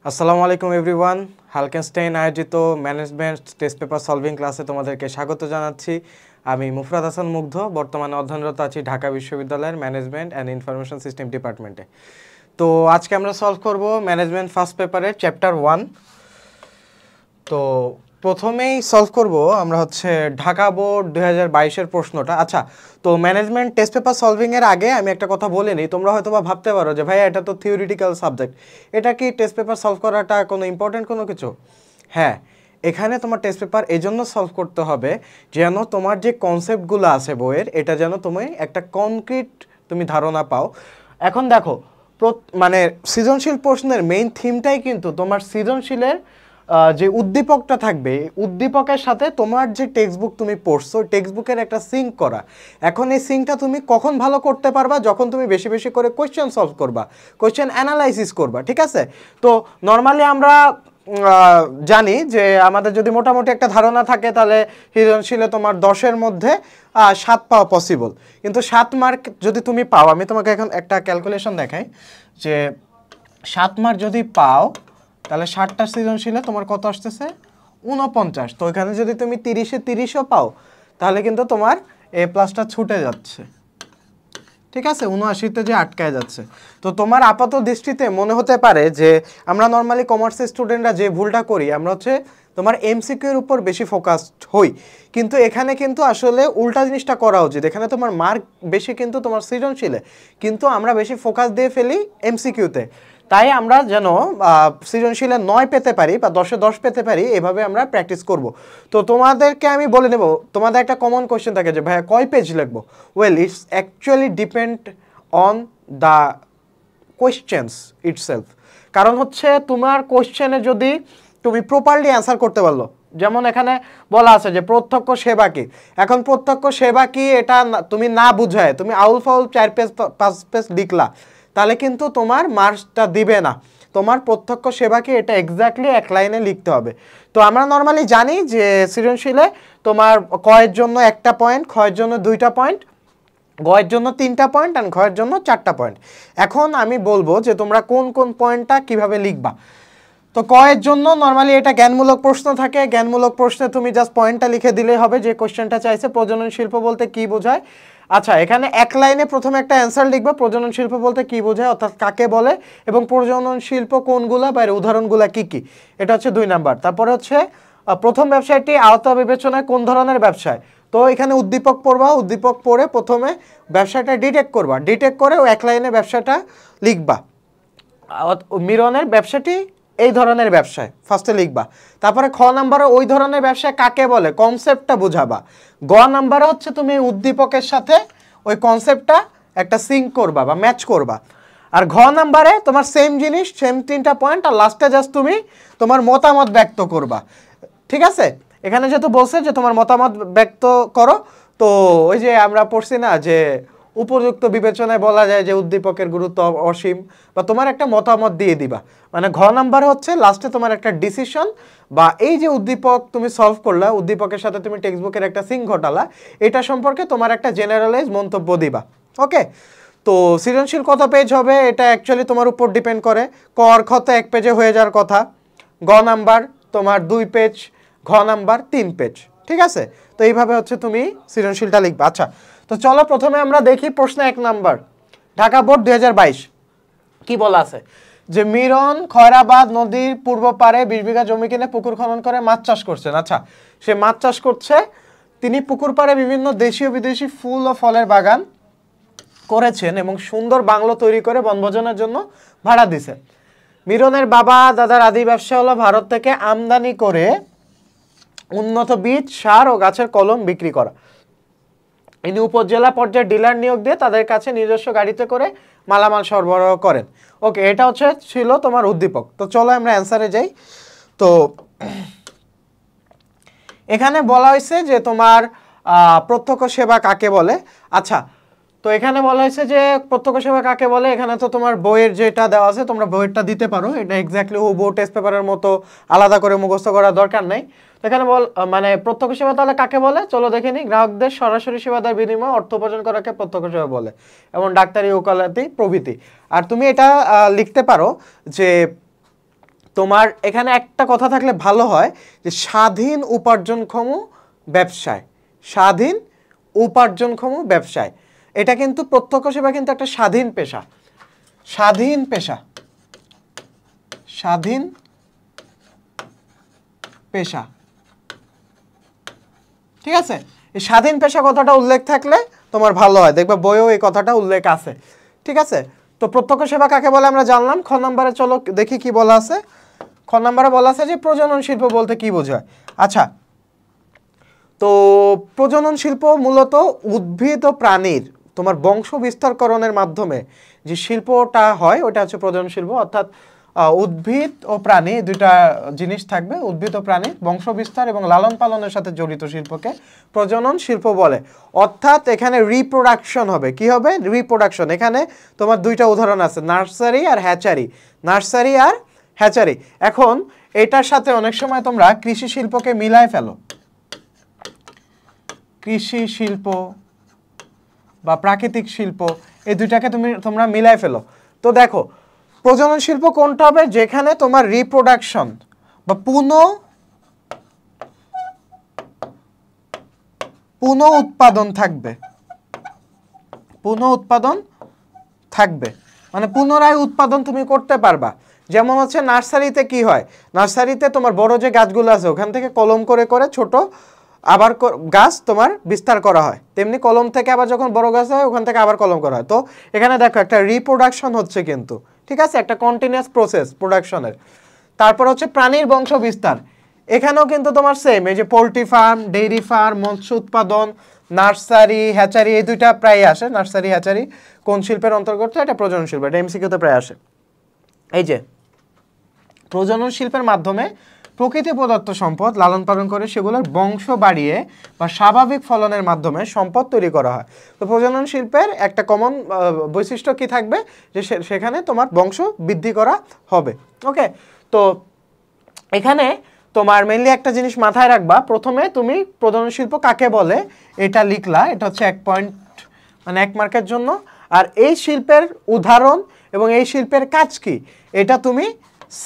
আসসালামু আলাইকুম এভরিওয়ান। হালকেনস্টাইন আয়োজিত ম্যানেজমেন্ট টেস্ট পেপার সলভিং ক্লাসে তোমাদেরকে স্বাগত জানাচ্ছি। আমি মুফরাদ হাসান মুগ্ধ, বর্তমানে অধ্যয়নরত আছি ঢাকা বিশ্ববিদ্যালয়ের ম্যানেজমেন্ট অ্যান্ড ইনফরমেশন সিস্টেম ডিপার্টমেন্টে। তো আজকে আমরা সলভ করব ম্যানেজমেন্ট ফার্স্ট পেপারের চ্যাপ্টার 1। তো প্রথমেই সলভ করব আমরা ঢাকা বোর্ড 2022-এর প্রশ্নটা। আচ্ছা, তো ম্যানেজমেন্ট টেস্ট পেপার সলভিংয়ের আগে আমি একটা কথা বলে নিই। তোমরা হয়তো বা ভাবতে পারো যে ভাইয়া এটা তো থিওরিটিক্যাল সাবজেক্ট, এটা কি টেস্ট পেপার সলভ করাটা কোনো ইম্পর্টেন্ট কোনো কিছু? হ্যাঁ, এখানে তোমার টেস্ট পেপার এই জন্য সলভ করতে হবে যেন তোমার যে কনসেপ্টগুলো আছে বইয়ের, এটা যেন তুমি একটা কনক্রিট তুমি ধারণা পাও। এখন দেখো, মানে সৃজনশীল প্রশ্নের মেইন থিমটাই কিন্তু তোমার সৃজনশীলের যে উদ্দীপকটা থাকবে, উদ্দীপকের সাথে তোমার যে টেক্সট বুক তুমি পড়ছো, টেক্সট বুকের একটা সিঙ্ক করা। এখন এই সিঙ্কটা তুমি কখন ভালো করতে পারবা? যখন তুমি বেশি বেশি করে কোয়েশ্চেন সলভ করবা, কোয়েশ্চেন অ্যানালাইসিস করবা, ঠিক আছে? তো নর্মালি আমরা জানি যে আমাদের যদি মোটামুটি একটা ধারণা থাকে তাহলে সৃজনশীলে তোমার 10-এর মধ্যে 7 পাওয়া পসিবল। কিন্তু 7 মার্ক যদি তুমি পাও, আমি তোমাকে এখন একটা ক্যালকুলেশন দেখাই যে 7 মার্ক যদি পাও তাহলে 60টা সৃজনশীলে তোমার কত আসতেছে? 49। তো এখানে যদি তুমি 30-এ 30ও পাও তাহলে কিন্তু তোমার এ প্লাসটা ছুটে যাচ্ছে, ঠিক আছে? 79-তে যে আটকায় যাচ্ছে। তো তোমার আপাত দৃষ্টিতে মনে হতে পারে যে আমরা নর্মালি কমার্সের স্টুডেন্টরা যে ভুলটা করি, আমরা তোমার এমসিকিউ এর উপর বেশি ফোকাসড হই, কিন্তু এখানে কিন্তু আসলে উল্টা জিনিসটা করা উচিত। এখানে তোমার মার্ক বেশি কিন্তু তোমার সৃজনশীলে, কিন্তু আমরা বেশি ফোকাস দিয়ে ফেলি এমসিকিউতে। তাই আমরা যেন সৃজনশীলে 9 পেতে পারি বা 10-এ 10 পেতে পারি, এভাবে আমরা প্র্যাকটিস করব। তো তোমাদেরকে আমি বলে নেব, তোমাদের একটা কমন কোয়েশ্চেন থাকে যে ভাইয়া কয় পেজ লিখবো? Well, it's actually depend on the questions itself. কারণ তোমার কোয়েশ্চেনে যদি তুমি প্রপারলি অ্যান্সার করতে পারলো, যেমন এখানে বলা আছে যে প্রত্যক্ষ সেবা কি। এখন প্রত্যক্ষ সেবা কি এটা তুমি না বুঝায় তুমি আউল ফাউল 4 পেজ 5 পেজ লিখলা, তাহলে কিন্তু তোমার মার্কসটা দিবে না। তোমার প্রত্যক্ষ সেবা কি এটা এক্স্যাক্টলি এক লাইনে লিখতে হবে। তো আমরা নর্মালি জানি যে সৃজনশীলে তোমার কয়ের জন্য 1টা পয়েন্ট, ক্ষয়ের জন্য 2টা পয়েন্ট, গয়ের জন্য 3টা পয়েন্ট আর ঘয়ের জন্য 4টা পয়েন্ট। এখন আমি বলবো যে তোমরা কোন কোন পয়েন্টটা কিভাবে লিখবা। তো কয়ের জন্য নর্মালি এটা জ্ঞানমূলক প্রশ্ন থাকে। জ্ঞানমূলক প্রশ্নে তুমি জাস্ট পয়েন্টটা লিখে দিলেই হবে যে কোশ্চেনটা চাইছে প্রজনন শিল্প বলতে কি বোঝায়। আচ্ছা, এখানে এক লাইনে প্রথমে একটা অ্যান্সার লিখবে প্রজনন শিল্প বলতে কি বোঝায়, অর্থাৎ কাকে বলে এবং প্রজনন শিল্প কোনগুলা বা এর উদাহরণগুলা কি কি, এটা 2 নাম্বার। তারপরে প্রথম ব্যবসায়টি আওতা বিবেচনায় কোন ধরনের ব্যবসায়। তো এখানে উদ্দীপক পড়বা, উদ্দীপক পড়ে প্রথমে ব্যবসাটা ডিটেক্ট করবা, ডিটেক্ট করে ও এক লাইনে ব্যবসাটা লিখবা। মিরনের ব্যবসাটি এই ধরনের ব্যবসায় ফার্স্টে লিখবা। তারপরে খ নাম্বারে ওই ধরনের ব্যবসা কাকে বলে কনসেপ্টটা বুঝাবা। গ নাম্বারে তুমি উদ্দীপকের সাথে ওই কনসেপ্টটা একটা সিঙ্ক করবা বা ম্যাচ করবা। আর ঘ নাম্বারে তোমার সেম জিনিস, সেম 3টা পয়েন্ট, আর লাস্টে জাস্ট তুমি তোমার মতামত ব্যক্ত করবা, ঠিক আছে? এখানে যেহেতু বলছে যে তোমার মতামত ব্যক্ত করো, তো ওই যে আমরা পড়ছি না যে উপযুক্ত বিবেচনায় বলা যায় যে উদ্দীপকের গুরুত্ব অসীম, বা তোমার একটা মতামত দিয়ে দিবা। মানে ঘ নাম্বার লাস্টে তোমার একটা ডিসিশন, বা এই যে উদ্দীপক তুমি সলভ করলা, উদ্দীপকের সাথে তুমি টেক্সট বুকের একটা সিঙ্ক ঘটালা, এটা সম্পর্কে তোমার একটা জেনারেলাইজ মন্তব্য দিবা। ওকে, তো সৃজনশীল কত পেজ হবে এটা অ্যাকচুয়ালি তোমার উপর ডিপেন্ড করে। ক আর খ তো 1 পেজে হয়ে যাওয়ার কথা, গ নাম্বার তোমার 2 পেজ, ঘ নাম্বার 3 পেজ, ঠিক আছে? তো এইভাবে তুমি সৃজনশীলটা লিখবা। আচ্ছা, তো চলো প্রথমে আমরা দেখি প্রশ্ন 1 নাম্বার, ঢাকা বোর্ড 2022 কি বলা আছে যে মিরন খয়রাবাদ নদীর পূর্ব পারে 20 বিঘা জমি কিনে পুকুর খনন করে মাছ চাষ করছেন। আচ্ছা, সে মাছ চাষ করছে, তিনি পুকুর পাড়ে বিভিন্ন দেশীয় বিদেশি ফুল ও ফলের বাগান করেছেন এবং সুন্দর বাংলো তৈরি করে বনভোজনের জন্য ভাড়া দিছে। মিরনের বাবা দাদার আদি ব্যবসা হলো ভারত থেকে আমদানি করে উন্নত বীজ, সার ও গাছের কলম বিক্রি করা। ইনি উপজেলা পর্যায়ে ডিলার নিয়োগ দিয়ে তাদের কাছে নিজস্ব গাড়িতে করে মালামাল সরবরাহ করেন। ওকে, এটা ছিল তোমার উদ্দীপক। তো চলো আমরা অ্যান্সারে যাই। তো এখানে বলা হয়েছে যে তোমার প্রত্যক্ষ সেবা কাকে বলে। আচ্ছা, তো এখানে বলা হয়েছে যে প্রত্যক্ষ সেবা কাকে বলে। এখানে তো তোমার বইয়ের যেটা দেওয়া আছে তোমরা বইয়েরটা দিতে পারো, এটা এক্স্যাক্টলি হুবহু টেস্ট পেপারের মতো আলাদা করে মুখস্থ করার দরকার নেই। তো এখানে মানে প্রত্যক্ষ সেবা তাহলে কাকে বলে চলো দেখে নিই। গ্রাহকদের সরাসরি সেবা দেওয়ার বিনিময়ে অর্থ উপার্জন করাকে প্রত্যক্ষ সেবা বলে, এবং ডাক্তারি, ওকালতি প্রভৃতি। আর তুমি এটা লিখতে পারো যে তোমার এখানে একটা কথা থাকলে ভালো হয় যে স্বাধীন উপার্জনক্ষম ব্যবসায়, স্বাধীন উপার্জনক্ষম ব্যবসায়। এটা কিন্তু প্রত্যক্ষ সেবা কিন্তু একটা স্বাধীন পেশা, স্বাধীন পেশা, স্বাধীন পেশা, ঠিক আছে। এই স্বাধীন পেশা কথাটা উল্লেখ থাকলে তোমার ভালো হয়, দেখবে বইয়েও এই কথাটা উল্লেখ আছে, ঠিক আছে। তো প্রত্যক্ষ সেবা কাকে বলে আমরা জানলাম। খ নম্বরে চলো দেখি কি বলা আছে। খ নম্বরে বলা আছে যে প্রজনন শিল্প বলতে কি বোঝায়। আচ্ছা, তো প্রজনন শিল্প মূলত উদ্ভিদ ও প্রাণীর তোমার বংশ বিস্তারকরণের মাধ্যমে যে শিল্পটা হয় ওটা হচ্ছে প্রজনন শিল্প। অর্থাৎ উদ্ভিদ ও প্রাণী দুইটা জিনিস থাকবে, উদ্ভিদ ও প্রাণী বংশ বিস্তার এবং লালন পালনের সাথে জড়িত শিল্পকে প্রজনন শিল্প বলে। অর্থাৎ এখানে রিপ্রোডাকশন হবে, কি হবে? রিপ্রোডাকশন। এখানে তোমার দুইটা উদাহরণ আছে, নার্সারি আর হ্যাচারি, নার্সারি আর হ্যাচারি। এখন এটার সাথে অনেক সময় তোমরা কৃষি শিল্পকে মিলায় ফেলো, কৃষি শিল্প বা প্রাকৃতিক শিল্প, এই দুইটাকে তোমরা মিলাই ফেলো। তো দেখো প্রজনন শিল্প কোনটা হবে? যেখানে তোমার রিপ্রোডাকশন বা পুনঃ উৎপাদন থাকবে, পুনঃ উৎপাদন থাকবে, মানে পুনরায় উৎপাদন তুমি করতে পারবা। যেমন হচ্ছে নার্সারিতে কি হয়, নার্সারিতে তোমার বড় যে গাছগুলো আছে ওখান থেকে কলম করে করে ছোট আবার গাছ তোমার বিস্তার করা হয়, তেমনি কলম থেকে আবার যখন বড় গাছ হয় ওখান থেকে আবার কলম করা হয়। তো এখানে দেখো একটা রিপ্রোডাকশন হচ্ছে কিন্তু, ঠিক আছে, একটা কন্টিনিউয়াস প্রসেস প্রোডাকশনের। তারপর হচ্ছে প্রাণীর বংশ বিস্তার, এখানেও কিন্তু তোমার সেম, এই যে পোলট্রি ফার্ম, ডেইরি ফার্ম, মৎস্য উৎপাদন, নার্সারি হ্যাচারি, এই দুইটা প্রায় আসে। নার্সারি হ্যাচারি কোন শিল্পের অন্তর্গত? এটা প্রজনন শিল্প, এটা এমসিকিউতে প্রায় আসে। এই যে প্রজনন শিল্পের মাধ্যমে প্রকৃতি প্রদত্ত সম্পদ লালন পালন করে সেগুলোর বংশ বাড়িয়ে বা স্বাভাবিক ফলনের মাধ্যমে সম্পদ তৈরি করা হয়। তো প্রজনন শিল্পের একটা কমন বৈশিষ্ট্য কি থাকবে? যে সেখানে তোমার বংশ বৃদ্ধি করা হবে। ওকে, তো এখানে তোমার মেইনলি একটা জিনিস মাথায় রাখবা, প্রথমে তুমি প্রজনন শিল্প কাকে বলে এটা লিখলা, এটা হচ্ছে 1 পয়েন্ট, মানে 1 মার্কের জন্য। আর এই শিল্পের উদাহরণ এবং এই শিল্পের কাজ কি এটা তুমি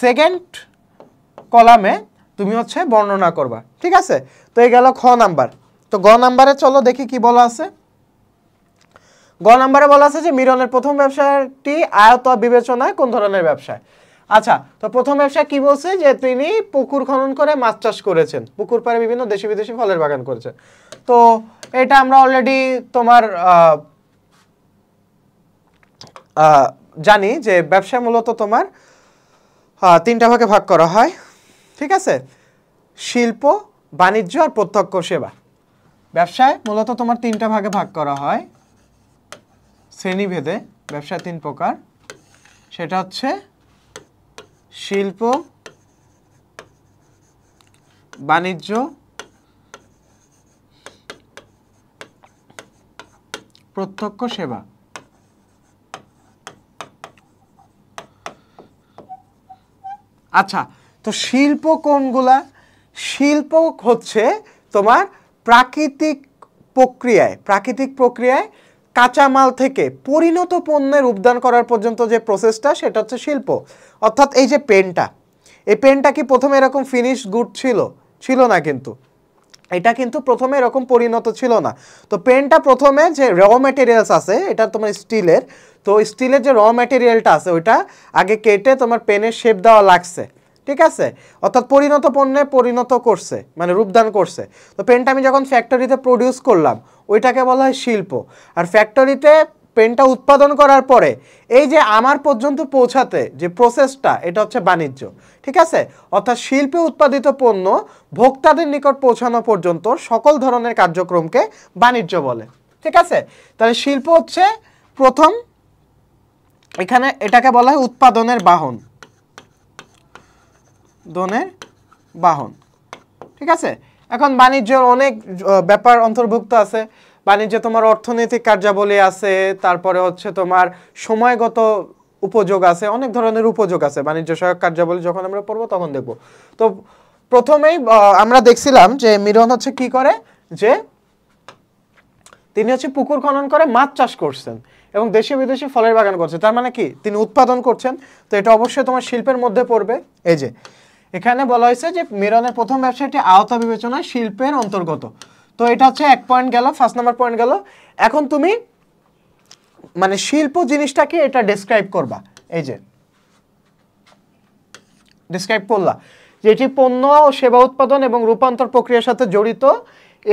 সেকেন্ড কলামে তুমি হচ্ছে বর্ণনা করবা, ঠিক আছে। তো এই গেল খ নাম্বার। তো গ নাম্বারে চলো দেখি কি বলা আছে। গ নাম্বারে বলা আছে যে মিরনের প্রথম ব্যবসাটি আয়ত বিবেচনায় কোন ধরনের ব্যবসায়। আচ্ছা, তো প্রথম ব্যবসা কি বলছে? যে তিনি পুকুর খনন করে মাছ চাষ করেছেন, পুকুর পাড়ে বিভিন্ন দেশি বিদেশি ফলের বাগান করেছেন। তো এটা আমরা অলরেডি তোমার জানি যে ব্যবসা মূলত তোমার 3টা ভাগে ভাগ করা হয়, ঠিক আছে। শিল্প, বাণিজ্য আর প্রত্যক্ষ সেবা। ব্যবসায় মূলত তোমার 3টা ভাগে ভাগ করা হয় শ্রেণীভেদে। ব্যবসা 3 প্রকার, সেটা হচ্ছে শিল্প, বাণিজ্য, প্রত্যক্ষ সেবা। আচ্ছা, তো শিল্প কোনগুলা? শিল্প হচ্ছে তোমার প্রাকৃতিক প্রক্রিয়ায় কাঁচামাল থেকে পরিণত পণ্যের রূপদান করার পর্যন্ত যে প্রসেসটা সেটা হচ্ছে শিল্প। অর্থাৎ এই যে পেনটা, এই পেনটা কি প্রথমে এরকম ফিনিশ গুড ছিল না, কিন্তু এটা কিন্তু প্রথমে এরকম পরিণত ছিল না। তো পেনটা প্রথমে যে র ম্যাটেরিয়ালস আছে এটা তোমার স্টিলের, তো স্টিলের যে র ম্যাটেরিয়ালটা আছে ওইটা আগে কেটে তোমার পেনের শেপ দেওয়া লাগছে, ঠিক আছে। অর্থাৎ পরিণত পণ্যে পরিণত করছে, মানে রূপদান করছে। তো পেনটা আমি যখন ফ্যাক্টরিতে প্রডিউস করলাম ওইটাকে বলা হয় শিল্প। আর ফ্যাক্টরিতে পেনটা উৎপাদন করার পরে এই যে আমার পর্যন্ত পৌঁছাতে যে প্রসেসটা এটা হচ্ছে বাণিজ্য, ঠিক আছে। অর্থাৎ শিল্পে উৎপাদিত পণ্য ভোক্তাদের নিকট পৌঁছানো পর্যন্ত সকল ধরনের কার্যক্রমকে বাণিজ্য বলে, ঠিক আছে। তাহলে শিল্প হচ্ছে প্রথম, এখানে এটাকে বলা হয় উৎপাদনের বাহন, ঠিক আছে। এখন বাণিজ্যের অনেক ব্যাপার অন্তর্ভুক্ত আছে। বাণিজ্যে তোমার অর্থনৈতিক কার্যাবলী আছে, তারপরে হচ্ছে তোমার সময়গত উপযোগ আছে, অনেক ধরনের উপযোগ আছে। বাণিজ্য সহায়ক কার্যাবলী যখন আমরা পড়বো তখন দেখব। তো প্রথমেই আমরা দেখছিলাম যে মিরন হচ্ছে কি করে, যে তিনি হচ্ছে পুকুর খনন করে মাছ চাষ করছেন। এবং দেশি বিদেশি ফলের বাগান করছে, তার মানে কি তিনি উৎপাদন করছেন, তো এটা অবশ্যই তোমার শিল্পের মধ্যে পড়বে। এই যে এখানে বলা হয়েছে যে মিরনের প্রথম ব্যবসাটি আওতা বিবেচনায় শিল্পের অন্তর্গত, তো এটা হচ্ছে 1 পয়েন্ট গেল, ফার্স্ট নাম্বার পয়েন্ট গেল। এখন তুমি মানে শিল্প জিনিসটাকে এটা ডেসক্রাইব করবা, এই যে ডেসক্রাইব করলা যেটি পণ্য ও সেবা উৎপাদন এবং রূপান্তর প্রক্রিয়ার সাথে জড়িত,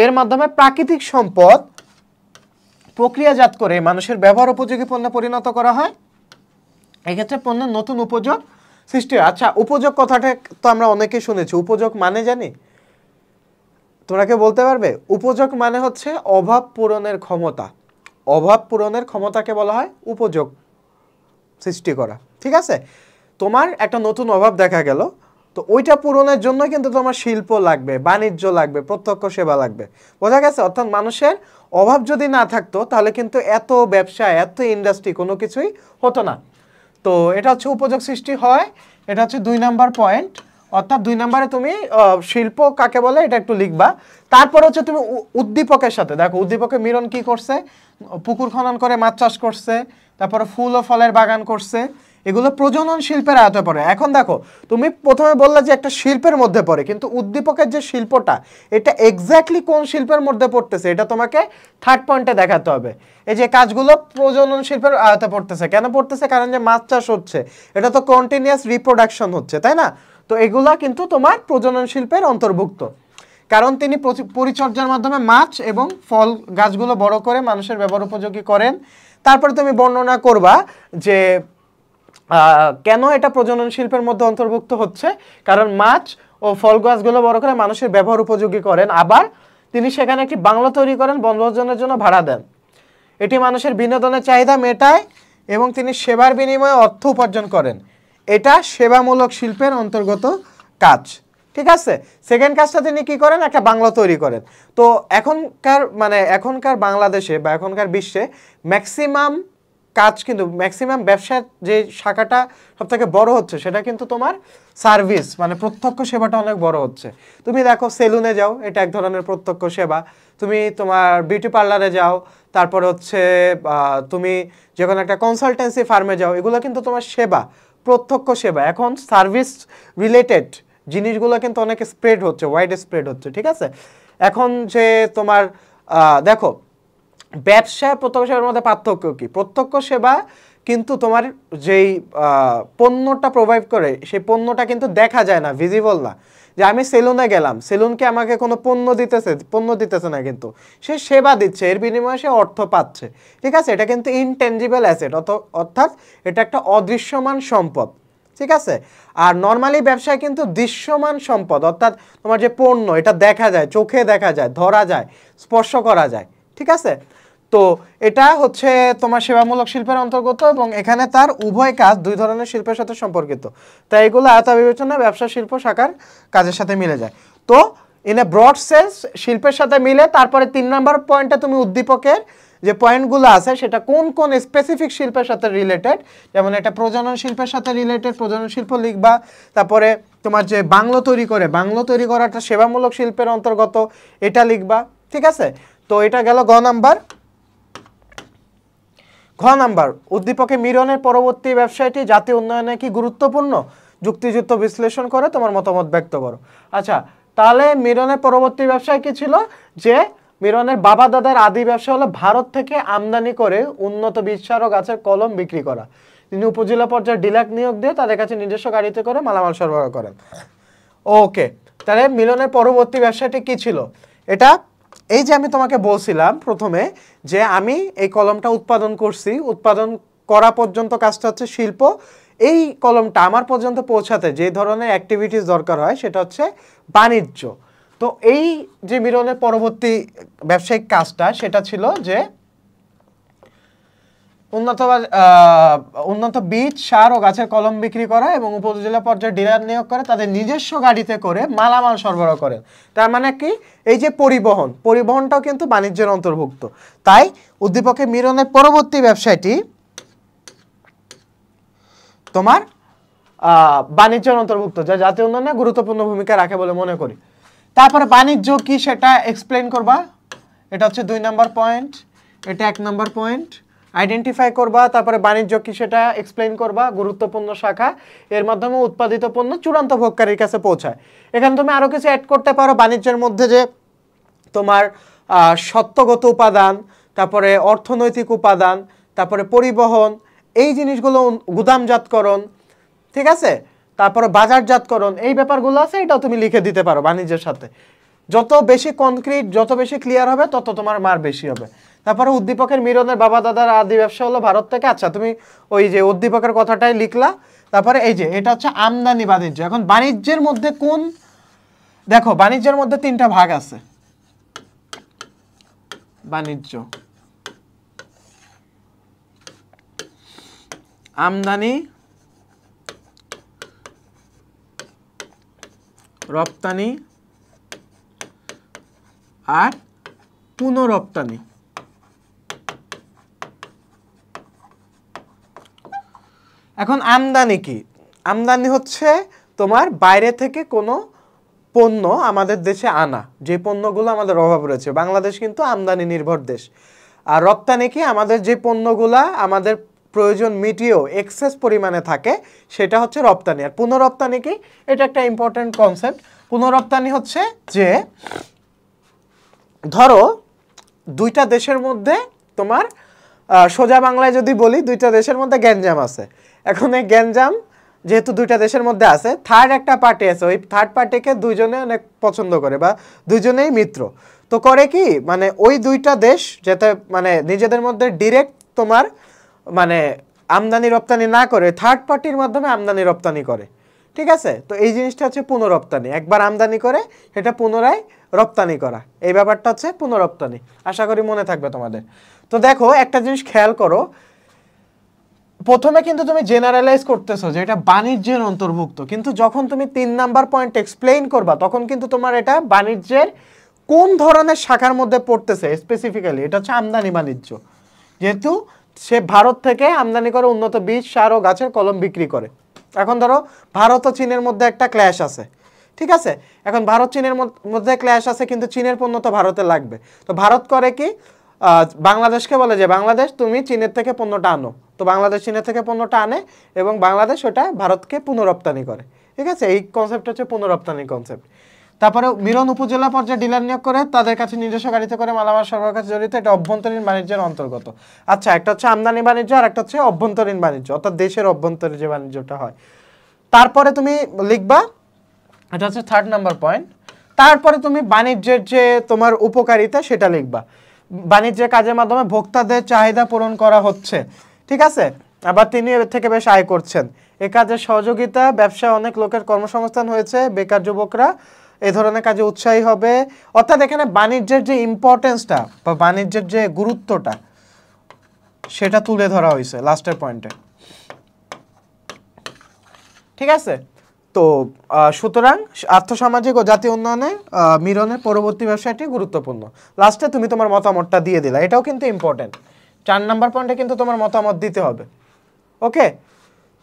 এর মাধ্যমে প্রাকৃতিক সম্পদ প্রক্রিয়াজাত করে মানুষের ব্যবহার উপযোগী পণ্যে পরিণত করা হয়, এক্ষেত্রে পণ্যের নতুন উপযোগ সৃষ্টি হয়। আচ্ছা, উপযোগ কথাটা তো আমরা অনেকেই শুনেছি, উপযোগ মানে জানি, তোমরা কেউ বলতে পারবে? উপযোগ মানে হচ্ছে অভাব পূরণের ক্ষমতা, অভাব পূরণের ক্ষমতাকে বলা হয় উপযোগ সৃষ্টি করা। ঠিক আছে, তোমার একটা নতুন অভাব দেখা গেল, তো ওইটা পূরণের জন্য কিন্তু তোমার শিল্প লাগবে, বাণিজ্য লাগবে, প্রত্যক্ষ সেবা লাগবে, বোঝা গেছে? অর্থাৎ মানুষের অভাব যদি না থাকতো তাহলে কিন্তু এত ব্যবসা, এত ইন্ডাস্ট্রি কোনো কিছুই হতো না। তো এটা হচ্ছে উপযোগ সৃষ্টি হয়, এটা হচ্ছে 2 নাম্বার পয়েন্ট। অর্থাৎ 2 নাম্বারে তুমি শিল্প কাকে বলে এটা একটু লিখবা। তারপর হচ্ছে তুমি উদ্দীপকের সাথে দেখো, উদ্দীপকে মিরন কি করছে, পুকুর খনন করে মাছ চাষ করছে, তারপরে ফুল ও ফলের বাগান করছে, এগুলো প্রজনন শিল্পের আয়তে পড়ে। এখন দেখো, তুমি প্রথমে বললে যে একটা শিল্পের মধ্যে পড়ে, কিন্তু উদ্দীপকের যে শিল্পটা এটা এক্স্যাক্টলি কোন শিল্পের মধ্যে পড়তেছে এটা তোমাকে থার্ড পয়েন্টে দেখাতে হবে। এই যে কাজগুলো প্রজনন শিল্পের আয়তে পড়তেছে, কেন পড়তেছে? কারণ যে মাছ চাষ হচ্ছে, এটা তো কন্টিনিউয়াস রিপ্রোডাকশন হচ্ছে, তাই না? তো এগুলা কিন্তু তোমার প্রজনন শিল্পের অন্তর্ভুক্ত, কারণ তিনি পরিচর্যার মাধ্যমে মাছ এবং ফল গাছগুলো বড় করে মানুষের ব্যবহার উপযোগী করেন। তারপরে তুমি বর্ণনা করবা যে কেন এটা প্রজনন শিল্পের মধ্যে অন্তর্ভুক্ত হচ্ছে, কারণ মাছ ও ফল গাছগুলো বড় করে মানুষের ব্যবহার উপযোগী করেন। আবার তিনি সেখানে একটি বাংলো তৈরি করেন, বনভোজনের জন্য ভাড়া দেন, এটি মানুষের বিনোদনের চাহিদা মেটায় এবং তিনি সেবার বিনিময়ে অর্থ উপার্জন করেন, এটা সেবামূলক শিল্পের অন্তর্গত কাজ। ঠিক আছে, সেকেন্ড কাজটা তিনি কি করেন, একটা বাংলো তৈরি করেন। তো এখনকার বাংলাদেশে বা এখনকার বিশ্বে ম্যাক্সিমাম কাজ কিন্তু, ম্যাক্সিমাম ব্যবসার যে শাখাটা সবথেকে বড় হচ্ছে সেটা কিন্তু তোমার সার্ভিস, মানে প্রত্যক্ষ সেবাটা অনেক বড় হচ্ছে। তুমি দেখো সেলুনে যাও, এটা এক ধরনের প্রত্যক্ষ সেবা। তুমি তোমার বিউটি পার্লারে যাও, তারপরে হচ্ছে তুমি যে কোনো একটা কনসালটেন্সি ফার্মে যাও, এগুলো কিন্তু তোমার সেবা, প্রত্যক্ষ সেবা। এখন সার্ভিস রিলেটেড জিনিসগুলো কিন্তু অনেক স্প্রেড হচ্ছে, ওয়াইড স্প্রেড হচ্ছে। ঠিক আছে, এখন যে তোমার দেখো ব্যবসা প্রত্যক্ষ সেবার মধ্যে পার্থক্য কি? প্রত্যক্ষ সেবা কিন্তু তোমার যেই পণ্যটা প্রোভাইড করে সেই পণ্যটা কিন্তু দেখা যায় না, ভিজিবল না। যে আমি সেলুনে গেলাম, সেলুনকে আমাকে কোনো পণ্য দিতেছে না, কিন্তু সে সেবা দিচ্ছে, এর বিনিময়ে সে অর্থ পাচ্ছে। ঠিক আছে, এটা কিন্তু ইনটেনজিবল অ্যাসেট, অর্থাৎ এটা একটা অদৃশ্যমান সম্পদ। ঠিক আছে, আর নর্মালি ব্যবসায় কিন্তু দৃশ্যমান সম্পদ, অর্থাৎ তোমার যে পণ্য এটা দেখা যায়, চোখে দেখা যায়, ধরা যায়, স্পর্শ করা যায়। ঠিক আছে, তো এটা হচ্ছে তোমার সেবামূলক শিল্পের অন্তর্গত এবং এখানে তার উভয় কাজ দুই ধরনের শিল্পের সাথে সম্পর্কিত, তাই এগুলো আয়তা বিবেচনা ব্যবসা শিল্প শাখার কাজের সাথে মিলে যায়। তো ইন এ ব্রড সেন্স শিল্পের সাথে মিলে, তারপরে 3 নাম্বার পয়েন্টে তুমি উদ্দীপকের যে পয়েন্টগুলো আছে সেটা কোন কোন স্পেসিফিক শিল্পের সাথে রিলেটেড, যেমন এটা প্রজনন শিল্পের সাথে রিলেটেড, প্রজনন শিল্প লিখবা। তারপরে তোমার যে বাংলো তৈরি করে, বাংলো তৈরি করাটা সেবামূলক শিল্পের অন্তর্গত, এটা লিখবা। ঠিক আছে, তো এটা গেল গ নাম্বার। ঘ নাম্বার, উদ্দীপকে মিরনের পরবর্তী ব্যবসায়টি জাতীয় উন্নয়নে কি গুরুত্বপূর্ণ, যুক্তিযুক্ত বিশ্লেষণ করে তোমার মতামত ব্যক্ত করো। আচ্ছা, তাহলে মিরনের পরবর্তী ব্যবসায় কি ছিল? যে মিরনের বাবা দাদার আদি ব্যবসা হলো ভারত থেকে আমদানি করে উন্নত বীজসার ও গাছের কলম বিক্রি করা। তিনি উপজেলা পর্যায়ে ডিলার নিয়োগ দিয়ে তাদের কাছে নিজস্ব গাড়িতে করে মালামাল সরবরাহ করেন। ওকে, তাহলে মিলনের পরবর্তী ব্যবসাটি কি ছিল? এটা এই যে আমি তোমাকে বলছিলাম প্রথমে যে আমি এই কলমটা উৎপাদন করছি, উৎপাদন করা পর্যন্ত কাজটা হচ্ছে শিল্প। এই কলমটা আমার পর্যন্ত পৌঁছাতে যে ধরনের অ্যাক্টিভিটিস দরকার হয় সেটা হচ্ছে বাণিজ্য। তো এই যে মিলনের পরবর্তী ব্যবসায়িক কাজটা সেটা ছিল যে উন্নত বীজ, সার ও গাছের কলম বিক্রি করা এবং উপজেলা পর্যায়ে ডিলার নিয়োগ করে তাদের নিজস্ব গাড়িতে করে মালামাল সরবরাহ করেন। তার মানে কি, এই যে পরিবহনটাও কিন্তু বাণিজ্যের অন্তর্ভুক্ত। তাই উদ্দীপকে মিলনের পরবর্তী ব্যবসায়টি তোমার বাণিজ্যের অন্তর্ভুক্ত, যা জাতীয় উন্নয়নে গুরুত্বপূর্ণ ভূমিকা রাখে বলে মনে করি। তারপরে বাণিজ্য কি সেটা এক্সপ্লেন করবা, এটা হচ্ছে 2 নাম্বার পয়েন্ট, এটা 1 নাম্বার পয়েন্ট। আইডেন্টিফাই করবা, তারপরে বাণিজ্য কি সেটা এক্সপ্লেইন করবা, গুরুত্বপূর্ণ শাখা, এর মাধ্যমে উৎপাদিত পণ্য চূড়ান্ত ভোগকারীর কাছে পৌঁছায়। এখানে তুমি আরও কিছু অ্যাড করতে পারো বাণিজ্যের মধ্যে, যে তোমার সত্যগত উপাদান, তারপরে অর্থনৈতিক উপাদান, তারপরে পরিবহন, এই জিনিসগুলো, গুদামজাতকরণ, ঠিক আছে, তারপরে বাজারজাতকরণ, এই ব্যাপারগুলো আছে, এটাও তুমি লিখে দিতে পারো বাণিজ্যের সাথে। যত বেশি কনক্রিট, যত বেশি ক্লিয়ার হবে, তত তোমার মার বেশি হবে। তারপরে উদ্দীপকের মিলনের বাবা দাদার আদি ব্যবসা হলো ভারত থেকে। আচ্ছা, তুমি ওই যে উদ্দীপকের কথাটাই লিখলা। তারপরে এই যে এটা হচ্ছে আমদানি বাণিজ্য। এখন বাণিজ্যের মধ্যে কোন, দেখো বাণিজ্যের মধ্যে তিনটা ভাগ আছে। বাণিজ্য, আমদানি, রপ্তানি আর পুনঃরপ্তানি। এখন আমদানি কি? আমদানি হচ্ছে তোমার বাইরে থেকে কোনো পণ্য আমাদের দেশে আনা, যে পণ্যগুলো আমাদের অভাব রয়েছে। বাংলাদেশ কিন্তু আমদানি নির্ভর দেশ। আর রপ্তানি কি? আমাদের যে পণ্যগুলা আমাদের প্রয়োজন মিটিয়েও এক্সেস পরিমাণে থাকে, সেটা হচ্ছে রপ্তানি। আর পুনঃরপ্তানি কি? এটা একটা ইম্পর্টেন্ট কনসেপ্ট। পুনঃরপ্তানি হচ্ছে যে ধরো দুইটা দেশের মধ্যে তোমার, সোজা বাংলায় যদি বলি, দুইটা দেশের মধ্যে গ্যাঞ্জাম আছে। এখন এই গ্যাঞ্জাম যেহেতু দুইটা দেশের মধ্যে আছে, থার্ড একটা পার্টি আছে, ওই থার্ড পার্টিকে দুইজনে অনেক পছন্দ করে বা দুইজনেই মিত্র। তো করে কি, মানে ওই দুইটা দেশ যাতে মানে নিজেদের মধ্যে ডিরেক্ট তোমার মানে আমদানি রপ্তানি না করে, থার্ড পার্টির মাধ্যমে আমদানি রপ্তানি করে, ঠিক আছে। তো এই জিনিসটা হচ্ছে পুনঃরপ্তানি। একবার আমদানি করে সেটা পুনরায় রপ্তানি করা, এই ব্যাপারটা হচ্ছে পুনঃরপ্তানি। আশা করি মনে থাকবে তোমাদের। তো দেখো একটা জিনিস খেয়াল করো, প্রথমে কিন্তু তুমি জেনারেলাইজ করতেছো যে এটা বাণিজ্যের অন্তর্ভুক্ত, কিন্তু যখন তুমি 3 নাম্বার পয়েন্ট এক্সপ্লেইন করবা, তখন কিন্তু তোমার এটা বাণিজ্যের কোন ধরনের শাখার মধ্যে পড়তেছে স্পেসিফিক্যালি, এটা হচ্ছে আমদানি বাণিজ্য। যেহেতু সে ভারত থেকে আমদানি করে উন্নত বীজ, সার ও গাছের কলম বিক্রি করে। এখন ধরো ভারত ও চীনের মধ্যে একটা ক্ল্যাশ আছে, ঠিক আছে। এখন ভারত চীনের মধ্যে ক্ল্যাশ আছে, কিন্তু চীনের পণ্য তো ভারতে লাগবে। তো ভারত করে কি, বাংলাদেশকে বলে যে বাংলাদেশ তুমি চীনের থেকে পণ্যটা আনো। তো বাংলাদেশ চীনের থেকে পণ্যটা আনে এবং বাংলাদেশ ওটা ভারতকে পুনঃরপ্তানি করে, ঠিক আছে। এই কনসেপ্ট হচ্ছে পুনঃরপ্তানি কনসেপ্ট। তারপরে মিলন উপজেলা পর্যায়ে ডিলার নিয়োগ করে তাদের কাছে নিজস্ব গাড়িতে করে মালামাল সরবরাহ কাছে জড়িত, এটা অভ্যন্তরীণ বাণিজ্যের অন্তর্গত। আচ্ছা, একটা হচ্ছে আমদানি বাণিজ্য আর একটা হচ্ছে অভ্যন্তরীণ বাণিজ্য, অর্থাৎ দেশের অভ্যন্তরে যে বাণিজ্যটা হয়। তারপরে তুমি লিখবা, এটা হচ্ছে 3rd নাম্বার পয়েন্ট। তারপরে তুমি বাণিজ্যের যে তোমার উপকারিতা সেটা লিখবা। বাণিজ্যের কাজের মাধ্যমে ভোক্তাদের চাহিদা পূরণ করা হচ্ছে, ঠিক আছে। আবার তিনি এর থেকে বেশ আয় করছেন। এ কাজের সহযোগিতা ব্যবসায় অনেক লোকের কর্মসংস্থান হয়েছে, বেকার যুবকরা এই ধরনের কাজে উৎসাহী হবে। অর্থাৎ এখানে বাণিজ্যের যে ইম্পর্টেন্সটা বা বাণিজ্যের যে গুরুত্বটা সেটা তুলে ধরা হয়েছে লাস্টের পয়েন্টে, ঠিক আছে। তো সুতরাং আর্থসামাজিক ও জাতীয় উন্নয়নে মিলনের পরবর্তী ব্যবসাটি গুরুত্বপূর্ণ। লাস্টে তুমি তোমার মতামতটা দিয়ে দিলা, এটাও কিন্তু ইম্পর্টেন্ট। 4 নাম্বার পয়েন্টে কিন্তু তোমার মতামত দিতে হবে, ওকে।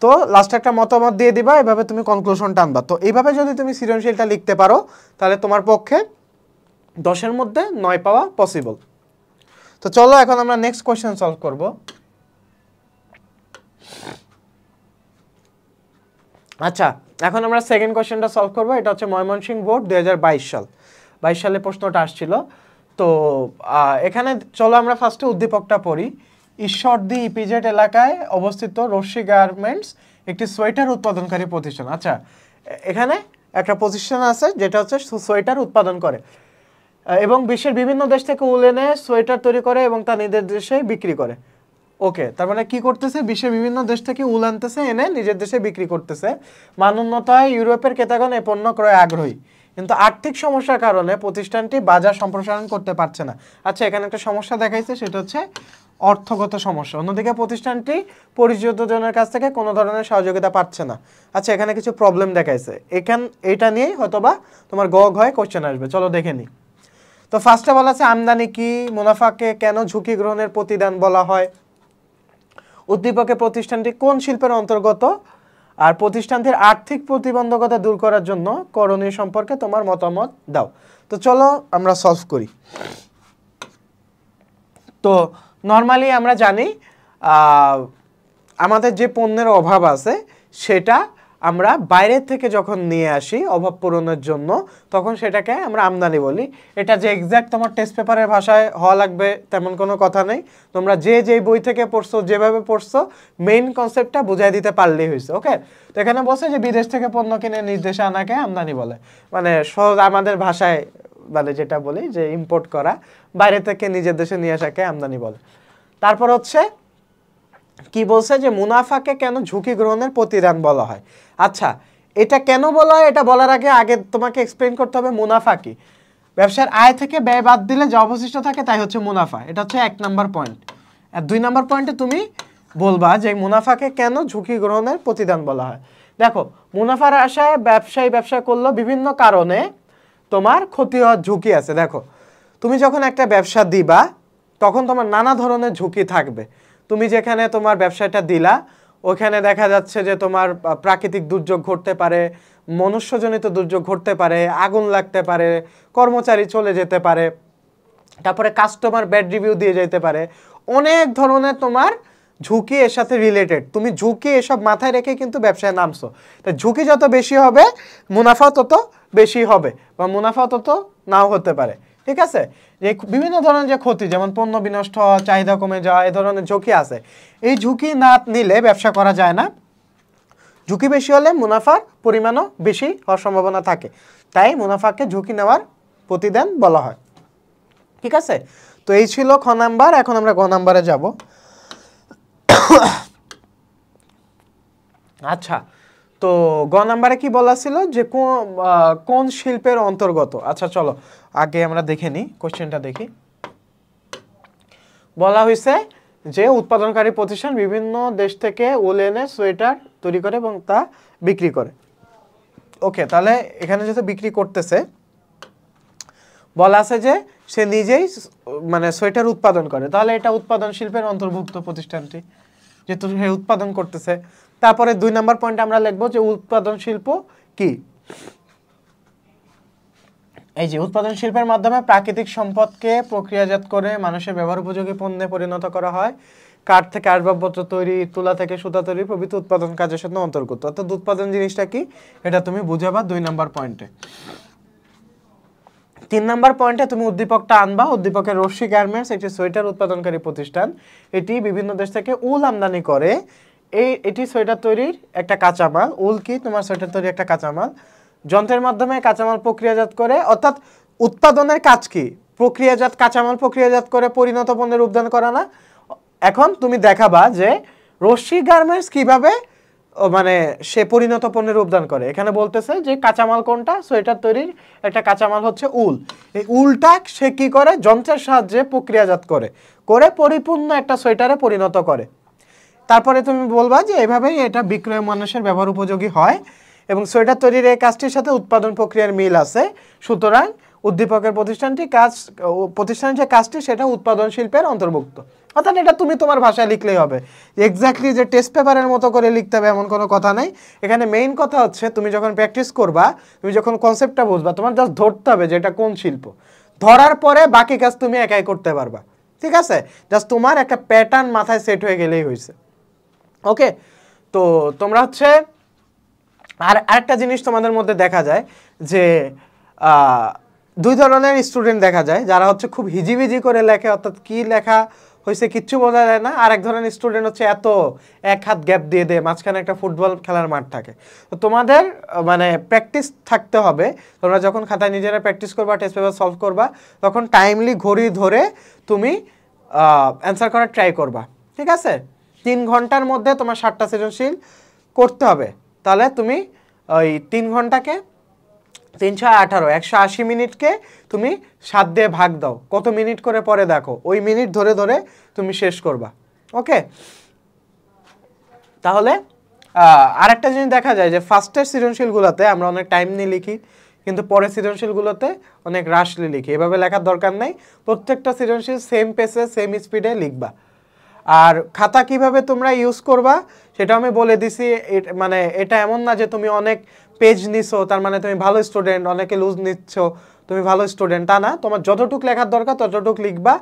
তো লাস্টে একটা মতামত দিয়ে দিবা, এভাবে তুমি কনক্লুশনটা আনবা। তো এইভাবে যদি তুমি সৃজনশীলটা লিখতে পারো, তাহলে তোমার পক্ষে 10-এর মধ্যে 9 পাওয়া পসিবল। তো চলো এখন আমরা নেক্সট কোয়েশ্চেন সলভ করব। আচ্ছা, এখন আমরা সেকেন্ড কোয়েশ্চেনটা সলভ করব। এটা হচ্ছে ময়মনসিংহ বোর্ড 2022 সাল, 22 সালে প্রশ্নটা আসছিল। তো এখানে চলো আমরা ফার্স্টে উদ্দীপকটা পড়ি। ঈশ্বরদী ইপিজেড এলাকায় অবস্থিত রশ্মি গার্মেন্টস একটি সোয়েটার উৎপাদনকারী প্রতিষ্ঠান। আচ্ছা, এখানে একটা প্রতিষ্ঠান আছে যেটা হচ্ছে সোয়েটার উৎপাদন করে এবং বিশ্বের বিভিন্ন দেশ থেকে উল এনে সোয়েটার তৈরি করে এবং তা নিজের দেশে বিক্রি করে। ওকে, তার মানে কি করতেছে, বিশ্বের বিভিন্ন দেশ থেকে উল আনতেছে, এনে নিজের দেশে বিক্রি করতেছে। মানোন্নতয় ইউরোপের ক্রেতাগণ এই পণ্য ক্রয়ে আগ্রহী, কিন্তু আর্থিক সমস্যার কারণে প্রতিষ্ঠানটি বাজার সম্প্রসারণ করতে পারছে না। আচ্ছা, এখানে একটা সমস্যা দেখাইছে, সেটা হচ্ছে অর্থগত সমস্যা। অন্যদিকে প্রতিষ্ঠানটি পরিচিতজনের কাছ থেকে কোনো ধরনের সহযোগিতা পাচ্ছে না। আচ্ছা, এখানে কিছু প্রবলেম দেখাইছে, এটা নিয়েই হয়তোবা তোমার গ ঘয়ে কোশ্চেন আসবে। চলো দেখে নিই। তো ফার্স্টে বলা আছে আমদানি কি, মুনাফাকে কেন ঝুঁকি গ্রহণের প্রতিদান বলা হয়, উদ্দীপকে প্রতিষ্ঠানটি কোন শিল্পের অন্তর্গত, আর প্রতিষ্ঠানটির আর্থিক প্রতিবন্ধকতা দূর করার জন্য করণীয় সম্পর্কে তোমার মতামত দাও। তো চলো আমরা সলভ করি। তো নর্মালি আমরা জানি আমাদের যে পণ্যের অভাব আছে সেটা আমরা বাইরের থেকে যখন নিয়ে আসি অভাব পূরণের জন্য, তখন সেটাকে আমরা আমদানি বলি। এটা যে এক্স্যাক্ট তোমার টেস্ট পেপারের ভাষায় হওয়া লাগবে তেমন কোনো কথা নেই। তোমরা যে বই থেকে পড়ছো, যেভাবে পড়ছো, মেইন কনসেপ্টটা বুঝাই দিতে পারলেই হয়েছে। ওকে, তো এখানে বলছে যে বিদেশ থেকে পণ্য কিনে নিজ দেশে আনাকে আমদানি বলে। মানে সহজ আমাদের ভাষায় মানে যেটা বলি যে ইম্পোর্ট করা, বাইরে থেকে নিজের দেশে নিয়ে আসাকে আমদানি বলে। তারপর হচ্ছে কি বলছে যে মুনাফাকে কেন ঝুঁকি গ্রহণের প্রতিদান বলা হয়। আচ্ছা, এটা কেন বলা হয় এটা বলার আগে তোমাকে এক্সপ্লেইন করতে হবে মুনাফা কি। ব্যবসার আয় থেকে ব্যয় বাদ দিলে যা অবশিষ্ট থাকে তাই হচ্ছে মুনাফা। এটা হচ্ছে 1 নাম্বার পয়েন্ট। আর 2 নাম্বার পয়েন্টে তুমি বলবা যে মুনাফাকে কেন ঝুঁকি গ্রহণের প্রতিদান বলা হয়। দেখো, মুনাফার আশায় ব্যবসা করলেও বিভিন্ন কারণে তোমার ক্ষতি হওয়ার ঝুঁকি আছে। দেখো, তুমি যখন একটা ব্যবসা দিবা তখন তোমার নানা ধরনের ঝুঁকি থাকবে। তুমি যেখানে তোমার ব্যবসাটা দিলা ওখানে দেখা যাচ্ছে যে তোমার প্রাকৃতিক দুর্যোগ ঘটতে পারে, মনুষ্যজনিত দুর্যোগ ঘটতে পারে, আগুন লাগতে পারে, কর্মচারী চলে যেতে পারে, তারপরে কাস্টমার ব্যাড রিভিউ দিয়ে যেতে পারে। অনেক ধরনের তোমার ঝুঁকি এর সাথে রিলেটেড। তুমি ঝুঁকি এসব মাথায় রেখে কিন্তু ব্যবসায় নামছো। তো ঝুঁকি যত বেশি হবে মুনাফা তত বেশি হবে, বা মুনাফা তত নাও হতে পারে। ঠিক আছে, যে বিভিন্ন ধরনের যে ক্ষতি, যেমন পণ্য বিনষ্ট হওয়া, চাহিদা কমে যাওয়া, এই ধরনের ঝুঁকি আছে। এই ঝুঁকি না নিলে ব্যবসা করা যায় না। ঝুঁকি বেশি হলে মুনাফার পরিমাণও বেশি হওয়ার সম্ভাবনা থাকে, তাই মুনাফাকে ঝুঁকি নেওয়ার প্রতিদান বলা হয়। ঠিক আছে, তো এই ছিল খ নাম্বার। এখন আমরা গ নাম্বারে যাব। আচ্ছা, তো গ নাম্বারে কি বলা ছিল যে কোন শিল্পের অন্তর্গত। আচ্ছা চলো আগে আমরা দেখে নিই, কোশ্চেনটা দেখি। বলা হয়েছে যে উৎপাদনকারী প্রতিষ্ঠান বিভিন্ন দেশ থেকে উল এনে সোয়েটার তৈরি করে এবং তা বিক্রি করে। ওকে, তাহলে এখানে যেহেতু বিক্রি করতেছে, বলা আছে যে সে নিজেই মানে সোয়েটার উৎপাদন করে, তাহলে এটা উৎপাদন শিল্পের অন্তর্ভুক্ত প্রতিষ্ঠানটি, যেহেতু সে উৎপাদন করতেছে। তারপরে 2 নাম্বার পয়েন্টে আমরা লিখবো যে উৎপাদন শিল্প কি। এই যে উৎপাদন শিল্পের মাধ্যমে প্রাকৃতিক সম্পদকে প্রক্রিয়াজাত করে মানুষের ব্যবহার উপযোগী পণ্যে পরিণত করা হয়। কাঠ থেকে আসবাবপত্র তৈরি, তুলা থেকে সুতা তৈরি প্রভৃতি উৎপাদন কাজের সাথে অন্তর্গত। অর্থাৎ উৎপাদন জিনিসটা কি এটা তুমি বুঝাবা 2 নাম্বার পয়েন্টে। 3 নাম্বার পয়েন্টে তুমি উদ্দীপকটা আনবা। উদ্দীপকের রশ্মি গার্মেন্টস একটি সোয়েটার উৎপাদনকারী প্রতিষ্ঠান। এটি বিভিন্ন দেশ থেকে উল আমদানি করে। এটি সোয়েটার তৈরির একটা কাঁচামাল। উল কি তোমার সোয়েটার তৈরির একটা কাঁচামাল। যন্ত্রের মাধ্যমে কাঁচামাল প্রক্রিয়াজাত করে, অর্থাৎ উৎপাদনের কাজ কি, প্রক্রিয়াজাত কাঁচামাল প্রক্রিয়াজাত করে পরিণত পণ্যে রূপদান করা না। এখন তুমি দেখাবা যে রশ্মি গার্মেন্টস কিভাবে মানে সে পরিণত পণ্যে রূপদান করে। এখানে বলতেছে যে কাঁচামাল কোনটা, সোয়েটার তৈরির একটা কাঁচামাল হচ্ছে উল। এই উলটা সে কি করে, যন্ত্রের সাহায্যে প্রক্রিয়াজাত করে পরিপূর্ণ একটা সোয়েটারে পরিণত করে। তারপরে তুমি বলবা যে এভাবেই এটা বিক্রয় মানুষের ব্যবহার উপযোগী হয় এবং সোয়েটার তৈরির এই কাজটির সাথে উৎপাদন প্রক্রিয়ার মিল আছে। সুতরাং উদ্দীপকের প্রতিষ্ঠানের যে কাজটি সেটা উৎপাদন শিল্পের অন্তর্ভুক্ত। অর্থাৎ এটা তুমি তোমার ভাষায় লিখলেই হবে। এক্স্যাক্টলি যে টেস্ট পেপারের মতো করে লিখতে হবে এমন কোনো কথা নেই। এখানে মেইন কথা হচ্ছে তুমি যখন প্র্যাকটিস করবা, তুমি যখন কনসেপ্টটা বুঝবা, তোমার জাস্ট ধরতে হবে যে এটা কোন শিল্প। ধরার পরে বাকি কাজ তুমি একাই করতে পারবা। ঠিক আছে, জাস্ট তোমার একটা প্যাটার্ন মাথায় সেট হয়ে গেলেই হয়েছে। ওকে, তো তোমরা হচ্ছে আরেকটা জিনিস তোমাদের মধ্যে দেখা যায় যে 2 ধরনের স্টুডেন্ট দেখা যায়, যারা হচ্ছে খুব হিজিবিজি করে লেখে, অর্থাৎ কি লেখা হয়েছে কিচ্ছু বোঝা যায় না। আর এক ধরনের স্টুডেন্ট হচ্ছে এত এক হাত গ্যাপ দিয়ে দেয়, মাঝখানে একটা ফুটবল খেলার মাঠ থাকে। তো তোমাদের মানে প্র্যাকটিস থাকতে হবে। তোমরা যখন খাতায় নিজেরা প্র্যাকটিস করবা, টেস্ট পেপার সলভ করবা, তখন টাইমলি ঘড়ি ধরে তুমি অ্যান্সার করার ট্রাই করবা। ঠিক আছে, 3 ঘন্টার মধ্যে তোমার 7টা সৃজনশীল করতে হবে। তাহলে তুমি ওই 3 ঘন্টাকে 3 × 18 180 মিনিটকে তুমি 7 দিয়ে ভাগ দাও, কত মিনিট করে পরে দেখো, ওই মিনিট ধরে ধরে তুমি শেষ করবা। ওকে, তাহলে আরেকটা জিনিস দেখা যায় যে ফার্স্টের সৃজনশীলগুলোতে আমরা অনেক টাইম নিয়ে লিখি, কিন্তু পরের সৃজনশীলগুলোতে অনেক রাশলি লিখি। এভাবে লেখার দরকার নেই, প্রত্যেকটা সৃজনশীল সেম পেসে সেম স্পিডে লিখবা। আর খাতা কিভাবে তোমরা ইউজ করবা সেটা আমি বলে দিছি। মানে এটা এমন না যে তুমি অনেক পেজ নিছো তার মানে তুমি ভালো স্টুডেন্ট, অনেকে লুজ নিচ্ছ তুমি ভালো স্টুডেন্ট, তা না। তোমার যতটুক লেখার দরকার ততটুক লিখবা।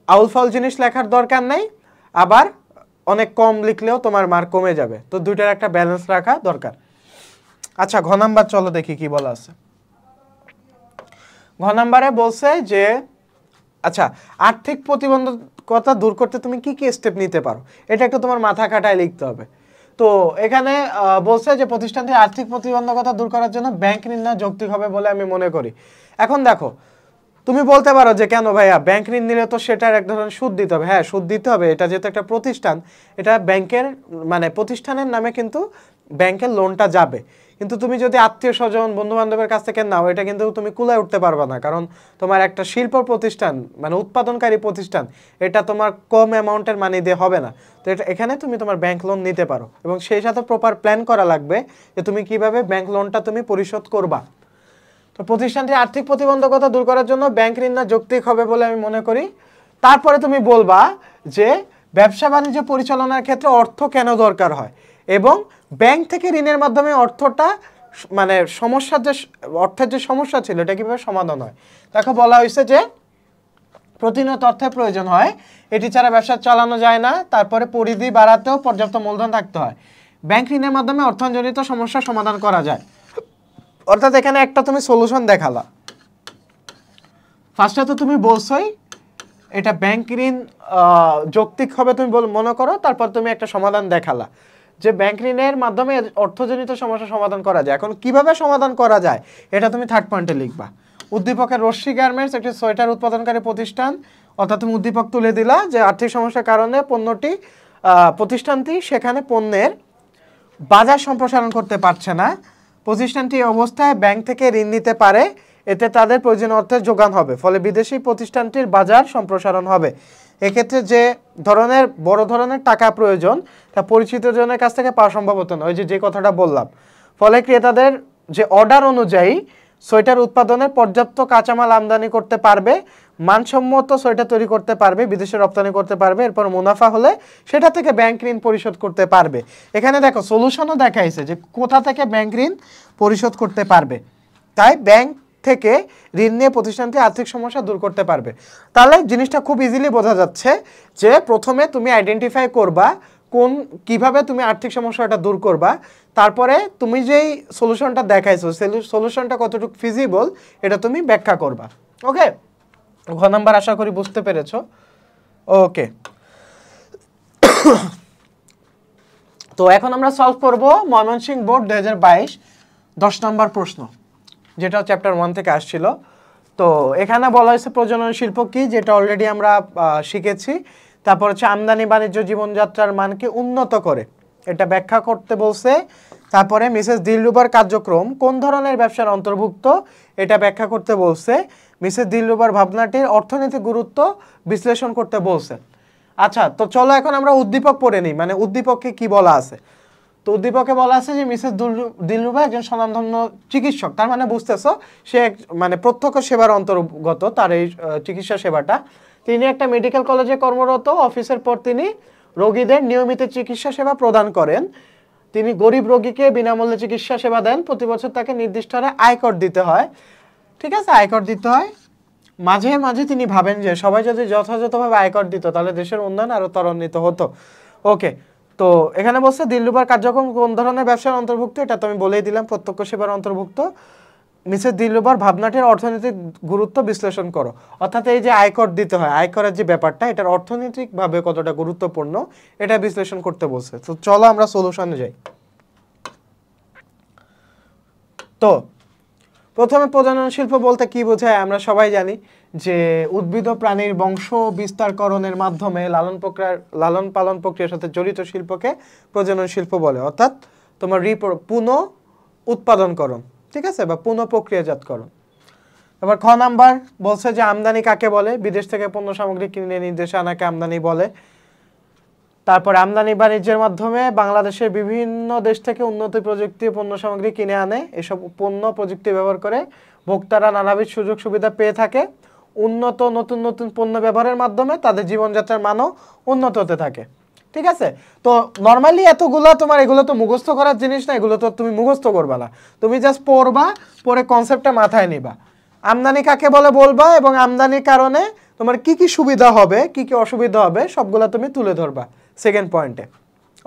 আউল ফাউল জিনিস লেখার দরকার নেই, আবার অনেক কম লিখলেও তোমার মার্ক কমে যাবে, তো দুইটার একটা ব্যালেন্স রাখা দরকার। আচ্ছা, ঘ নাম্বার চলো দেখি কি বলা আছে। ঘ নাম্বারে বলছে যে আচ্ছা, আর্থিক প্রতিবন্ধকতা দূর করতে তুমি কি কি স্টেপ নিতে পারো, এটা একটু তোমার মাথা খাটায় লিখতে হবে। তো এখানে বলছে যে প্রতিষ্ঠানটি আর্থিক প্রতিবন্ধকতা দূর করার জন্য ব্যাংক ঋণ নেওয়া যৌক্তিক হবে বলে আমি মনে করি। এখন দেখো, তুমি বলতে পারো যে কেন ভাইয়া, ব্যাংক ঋণ নিলে তো সেটার এক ধরনের সুদ দিতে হবে। হ্যাঁ, সুদ দিতে হবে, এটা যেহেতু একটা প্রতিষ্ঠান, এটা ব্যাংকের মানে প্রতিষ্ঠানের নামে কিন্তু ব্যাংকের লোনটা যাবে। কিন্তু তুমি যদি আত্মীয় স্বজন বন্ধু বান্ধবের কাছ থেকে নাও, এটা কিন্তু তুমি কুলায় উঠতে পারবে না, কারণ তোমার একটা শিল্প প্রতিষ্ঠান মানে উৎপাদনকারী প্রতিষ্ঠান, এটা তোমার কম অ্যামাউন্টের মানি দিয়ে হবে না। তো এটা এখানে তুমি তোমার ব্যাংক লোন নিতে পারো, এবং সেই সাথে প্রপার প্ল্যান করা লাগবে যে তুমি কিভাবে ব্যাংক লোনটা তুমি পরিশোধ করবা। তো প্রতিষ্ঠানটি আর্থিক প্রতিবন্ধকতা দূর করার জন্য ব্যাংক ঋণ নেওয়া যৌক্তিক হবে বলে আমি মনে করি। তারপরে তুমি বলবা যে ব্যবসা বাণিজ্য পরিচালনার ক্ষেত্রে অর্থ কেন দরকার হয়, এবং ব্যাংক থেকে ঋণের মাধ্যমে অর্থটা মানে অর্থের যে সমস্যা ছিল এটা কিভাবে সমাধান হয়। দেখো, বলা হয়েছে যে প্রতিনিয়ত অর্থের প্রয়োজন হয়, এটি ছাড়া ব্যবসা চালানো যায় না। তারপরে পরিধি বাড়াতেও পর্যাপ্ত মূলধন থাকতে হয়। ব্যাংক ঋণের মাধ্যমে অর্থজনিত সমস্যার সমাধান করা যায়। অর্থাৎ এখানে একটা তুমি সলিউশন দেখালা। ফার্স্টে তো তুমি বলছোই এটা ব্যাংক ঋণ যৌক্তিক হবে তুমি মনে করো, তারপর তুমি একটা সমাধান দেখালা যে ব্যাংক ঋণের মাধ্যমে অর্থজনিত সমস্যা সমাধান করা যায়। এখন কিভাবে সমাধান করা যায় এটা তুমি থার্ড পয়েন্টে লিখবা। উদ্দীপকের রশ্মি গার্মেন্টস একটি সোয়েটার উৎপাদনকারী প্রতিষ্ঠান, অর্থাৎ তুমি উদ্দীপক তুলে দিলা যে আর্থিক সমস্যার কারণে প্রতিষ্ঠানটি সেখানে পণ্যের বাজার সম্প্রসারণ করতে পারছে না। প্রতিষ্ঠানটি অবস্থায় ব্যাংক থেকে ঋণ নিতে পারে, এতে তাদের প্রয়োজনীয় অর্থের যোগান হবে, ফলে বিদেশি প্রতিষ্ঠানটির বাজার সম্প্রসারণ হবে। এক্ষেত্রে যে বড় ধরনের টাকা প্রয়োজন তা পরিচিত জনের কাছ থেকে পাওয়া সম্ভব হতো না, ওই যে কথাটা বললাম। ফলে ক্রেতাদের যে অর্ডার অনুযায়ী সোয়েটার উৎপাদনের পর্যাপ্ত কাঁচামাল আমদানি করতে পারবে, মানসম্মত সোয়েটার তৈরি করতে পারবে, বিদেশে রপ্তানি করতে পারবে। এরপর মুনাফা হলে সেটা থেকে ব্যাংক ঋণ পরিশোধ করতে পারবে। এখানে দেখো সলিউশনও দেখাইছে যে কোথা থেকে ব্যাংক ঋণ পরিশোধ করতে পারবে। তাই ব্যাংক থেকে ঋণ নিয়ে প্রতিষ্ঠানটি আর্থিক সমস্যা দূর করতে পারবে। তাহলে জিনিসটা খুব ইজিলি বোঝা যাচ্ছে যে প্রথমে তুমি আইডেন্টিফাই করবা কিভাবে তুমি আর্থিক সমস্যাটা দূর করবা, তারপরে তুমি যেই সলিউশনটা দেখাইছো সলিউশনটা কতটুকু ফিজিবল এটা তুমি ব্যাখ্যা করবা। ওকে, ঘ নাম্বার আশা করি বুঝতে পেরেছো। ওকে, তো এখন আমরা সলভ করব ময়মনসিংহ বোর্ড 2022 10 নম্বর প্রশ্ন, যেটা চ্যাপ্টার 1 থেকে আসছিল। তো এখানে বলা হয়েছে প্রজনন শিল্প কি, যেটা অলরেডি আমরা শিখেছি। তারপর হচ্ছে আমদানি বাণিজ্য জীবনযাত্রার মানকে উন্নত করে, এটা ব্যাখ্যা করতে বলছে। তারপরে মিসেস দিলরুবার কার্যক্রম কোন ধরনের ব্যবসার অন্তর্ভুক্ত, এটা ব্যাখ্যা করতে বলছে। মিসেস দিলরুবার ভাবনাটির অর্থনৈতিক গুরুত্ব বিশ্লেষণ করতে বলছে। আচ্ছা, তো চলো এখন আমরা উদ্দীপক পড়ে নিই, মানে উদ্দীপকে কি বলা আছে। তো উদ্দীপকে বলা আছে যে মিসেস দিলরুবা একজন স্বনামধন্য চিকিৎসক, তার মানে বুঝতেছো সে মানে প্রত্যক্ষ সেবার অন্তর্গত তার এই চিকিৎসা সেবাটা। তিনি একটা মেডিকেল কলেজে কর্মরত, অফিসের পর তিনি রোগীদের নিয়মিত চিকিৎসা সেবা প্রদান করেন। তিনি গরিব রোগীকে বিনামূল্যে চিকিৎসা সেবা দেন। প্রতি বছর তাকে নির্দিষ্ট হারে আয়কর দিতে হয়। ঠিক আছে, আয়কর দিতে হয়। মাঝে মাঝে তিনি ভাবেন যে সবাই যদি যথাযথভাবে আয়কর দিত তাহলে দেশের উন্নয়ন আরো ত্বরান্বিত হতো। ওকে, তো এখানে বলছে দিলরুবার কার্যক্রম কোন ধরনের ব্যবসার অন্তর্ভুক্ত, এটা তো আমি বলেই দিলাম, প্রত্যক্ষ সেবার অন্তর্ভুক্ত। মিসেস দিলরুবার ভাবনাটির অর্থনৈতিক গুরুত্ব বিশ্লেষণ করো, অর্থাৎ এই যে আয়কর দিতে হয়, আয়করের যে ব্যাপারটা এটার অর্থনৈতিকভাবে কতটা গুরুত্বপূর্ণ এটা বিশ্লেষণ করতে বলছে। তো চলো আমরা সলিউশনে যাই। তো প্রথমে প্রজনন শিল্প বলতে কি বোঝায় আমরা সবাই জানি যে উদ্ভিদ ও প্রাণীর বংশ বিস্তারকরণের মাধ্যমে লালন পালন প্রক্রিয়ার সাথে জড়িত শিল্পকে প্রজনন শিল্প বলে, অর্থাৎ তোমার পুনঃ উৎপাদনকরণ, ঠিক আছে, বা পুনঃ প্রক্রিয়াজাতকরণ। এবার খ নাম্বার বলছে যে আমদানি কাকে বলে, বিদেশ থেকে পণ্য সামগ্রী কিনে নিয়ে দেশে আনাকে আমদানি বলে। তারপর আমদানি বাণিজ্যের মাধ্যমে বাংলাদেশের বিভিন্ন দেশ থেকে উন্নত প্রযুক্তি পণ্য সামগ্রী কিনে আনে। এসব পণ্য প্রযুক্তি ব্যবহার করে ভোক্তারা নানাবিধ সুযোগ সুবিধা পেয়ে থাকে। নতুন নতুন পণ্য ব্যবহারের মাধ্যমে তাদের জীবনযাত্রার মানও উন্নত হতে থাকে। ঠিক আছে, তো নর্মালি এগুলো তো মুখস্থ করার জিনিস না, এগুলো তো তুমি মুখস্থ করবা না, তুমি জাস্ট পড়বা, পরে কনসেপ্টটা মাথায় নিবা। আমদানি কাকে বলে বলবা, এবং আমদানির কারণে তোমার কি কি সুবিধা হবে কি কি অসুবিধা হবে সবগুলো তুমি তুলে ধরবা। সেকেন্ড পয়েন্টে।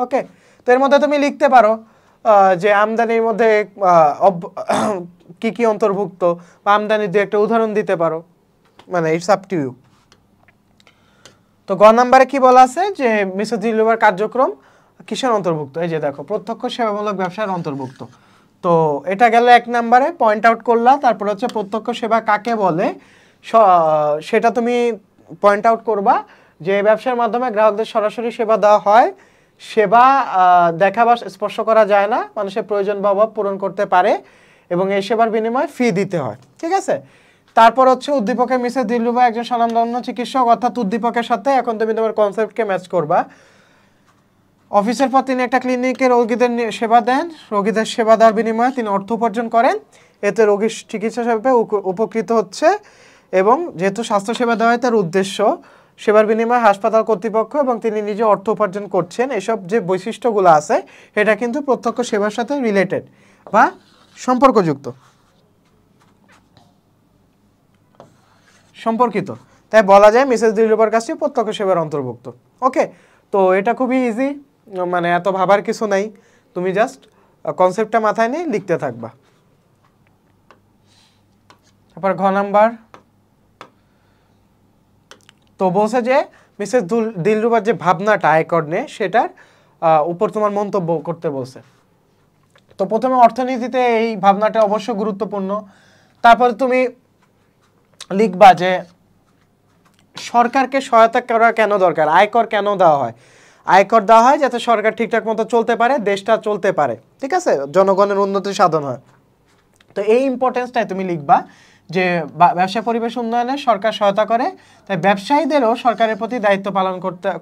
ওকে, তো এর মধ্যে তুমি লিখতে পারো যে আমদানির মধ্যে কি কি অন্তর্ভুক্ত, বা আমদানির যে একটা উদাহরণ দিতে পারো, মানে ইটস আপ টু ইউ। তো গ নাম্বারে কি বলা আছে যে মিসেস দিলরুবার কার্যক্রম কিসের অন্তর্ভুক্ত? এই যে দেখো, প্রত্যক্ষ সেবামূলক ব্যবসার অন্তর্ভুক্ত। তো এটা গেল 1 নম্বরে, পয়েন্ট আউট করলা। তারপর হচ্ছে প্রত্যক্ষ সেবা কাকে বলে সেটা তুমি পয়েন্ট আউট করবা, যে ব্যবসার মাধ্যমে গ্রাহকদের সরাসরি সেবা দেওয়া হয়, সেবা দেখা বা স্পর্শ করা যায় না, মানুষের প্রয়োজন বা অভাব পূরণ করতে পারে এবং এই সেবার বিনিময়ে ফি দিতে হয়। ঠিক আছে, তারপর হচ্ছে উদ্দীপকের মিসেস দিলরুবা একজন স্বনামধন্য চিকিৎসক, অর্থাৎ উদ্দীপকের সাথে এখন তুমি তোমার কনসেপ্টকে ম্যাচ করবা। অফিসের পর তিনি একটা ক্লিনিকে রোগীদের সেবা দেন, রোগীদের সেবা দেওয়ার বিনিময়ে তিনি অর্থ উপার্জন করেন, এতে রোগীর চিকিৎসা সেবা উপকৃত হচ্ছে, এবং যেহেতু স্বাস্থ্যসেবা দেওয়া হয় তার উদ্দেশ্য, সেবার বিনিময়ে হাসপাতাল কর্তৃপক্ষ এবং তিনি নিজে অর্থ উপার্জন করছেন, এসব যে বৈশিষ্ট্যগুলো আছে এটা কিন্তু প্রত্যক্ষ সেবার সাথে রিলেটেড বা সম্পর্কিত, তাই বলা যায় মিসেস দিলরুবার কাজটি প্রত্যক্ষ সেবার অন্তর্ভুক্ত। ওকে, তো এটা খুবই ইজি, মানে এত ভাবার কিছু নাই, তুমি জাস্ট কনসেপ্টটা মাথায় নিয়ে লিখতে থাকবা। তারপর ঘ নাম্বার, তো বলছে যে মিসেস দিলরুবার যে ভাবনাটা আয়কর নিয়ে সেটার উপর তোমার মন্তব্য করতে বলছে। তো প্রথমে অর্থনীতিতে এই ভাবনাটা অবশ্য গুরুত্বপূর্ণ। তারপরে তুমি লিখবা যে সরকারকে সহায়তা করা কেন দরকার, আয়কর কেন দেওয়া হয়। আয়কর দেওয়া হয় যাতে সরকার ঠিকঠাক মতো চলতে পারে, দেশটা চলতে পারে, ঠিক আছে, জনগণের উন্নতি সাধন হয়। তো এই ইম্পর্টেন্সটাই তুমি লিখবা যে ব্যবসা পরিবেশ উন্নয়নে সরকার সহায়তা করে, তাই ব্যবসায়ীদেরও সরকারের প্রতি দায়িত্ব পালন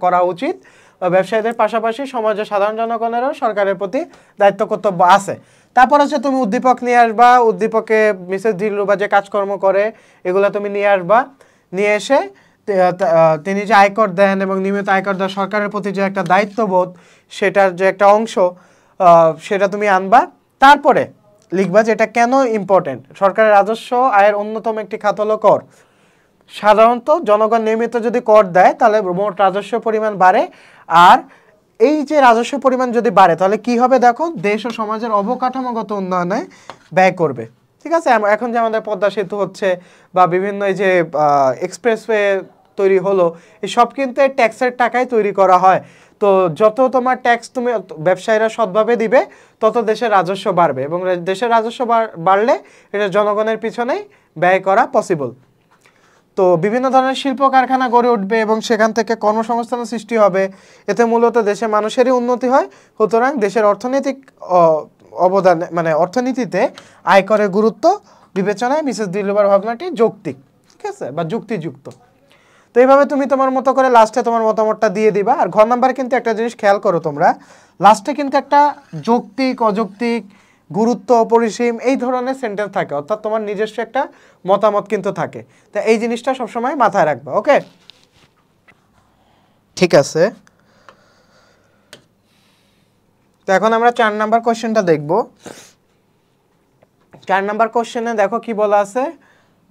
করা উচিত, ব্যবসায়ীদের পাশাপাশি সমাজের সাধারণ জনগণেরও সরকারের প্রতি দায়িত্ব কর্তব্য আছে। তারপর হচ্ছে তুমি উদ্দীপক নিয়ে আসবা, উদ্দীপকে মিসেস দিলরুবা যে কাজকর্ম করে এগুলো তুমি নিয়ে আসবা, নিয়ে এসে তিনি যে আয়কর দেন এবং নিয়মিত আয়কর দেওয়া সরকারের প্রতি যে একটা দায়িত্ববোধ সেটার যে একটা অংশ সেটা তুমি আনবা। তারপরে লিখবা যে এটা কেন ইম্পর্টেন্ট। সরকারের রাজস্ব আয়ের অন্যতম একটি খাত হলো কর। সাধারণত জনগণ নিয়মিত যদি কর দেয় তাহলে মোট রাজস্ব পরিমাণ বাড়ে, আর এই যে রাজস্ব পরিমাণ যদি বাড়ে তাহলে কি হবে দেখো, দেশ ও সমাজের অবকাঠামোগত উন্নয়নে ব্যয় করবে। ঠিক আছে, এখন যে আমাদের পদ্মা সেতু হচ্ছে বা বিভিন্ন এই যে এক্সপ্রেসওয়ে তৈরি হলো, এই সব কিন্তু এই ট্যাক্সের টাকায় তৈরি করা হয়। তো যত তোমার ট্যাক্স তুমি ব্যবসায়ীরা সৎভাবে দিবে তত দেশের রাজস্ব বাড়বে, এবং দেশের রাজস্ব বাড়লে এটা জনগণের পিছনেই ব্যয় করা পসিবল। তো বিভিন্ন ধরনের শিল্প কারখানা গড়ে উঠবে এবং সেখান থেকে কর্মসংস্থানের সৃষ্টি হবে, এতে মূলত দেশের মানুষেরই উন্নতি হয়। সুতরাং দেশের অর্থনৈতিক অবদান মানে অর্থনীতিতে আয়করের গুরুত্ব বিবেচনায় মিসেস দিলরুবার ভাবনাটি যৌক্তিক, ঠিক আছে, বা যুক্তিযুক্ত। তো এইভাবে তুমি তোমার মতো করে লাস্টে তোমার মতামতটা দিয়ে দিবা। আর ঘ নাম্বারে কিন্তু একটা জিনিস খেয়াল করো তোমরা, লাস্টে কিন্তু একটা যৌক্তিক অযৌক্তিক গুরুত্ব অপরিসীম এই ধরনের সেন্টেন্স থাকে, অর্থাৎ তোমার নিজস্ব একটা মতামত কিন্তু থাকে। তা এই জিনিসটা সবসময় মাথায় রাখবা। ওকে, ঠিক আছে। তো এখন আমরা 4 নাম্বার কোশ্চেনটা দেখব। 4 নাম্বার কোশ্চেনে দেখো কি বলা আছে,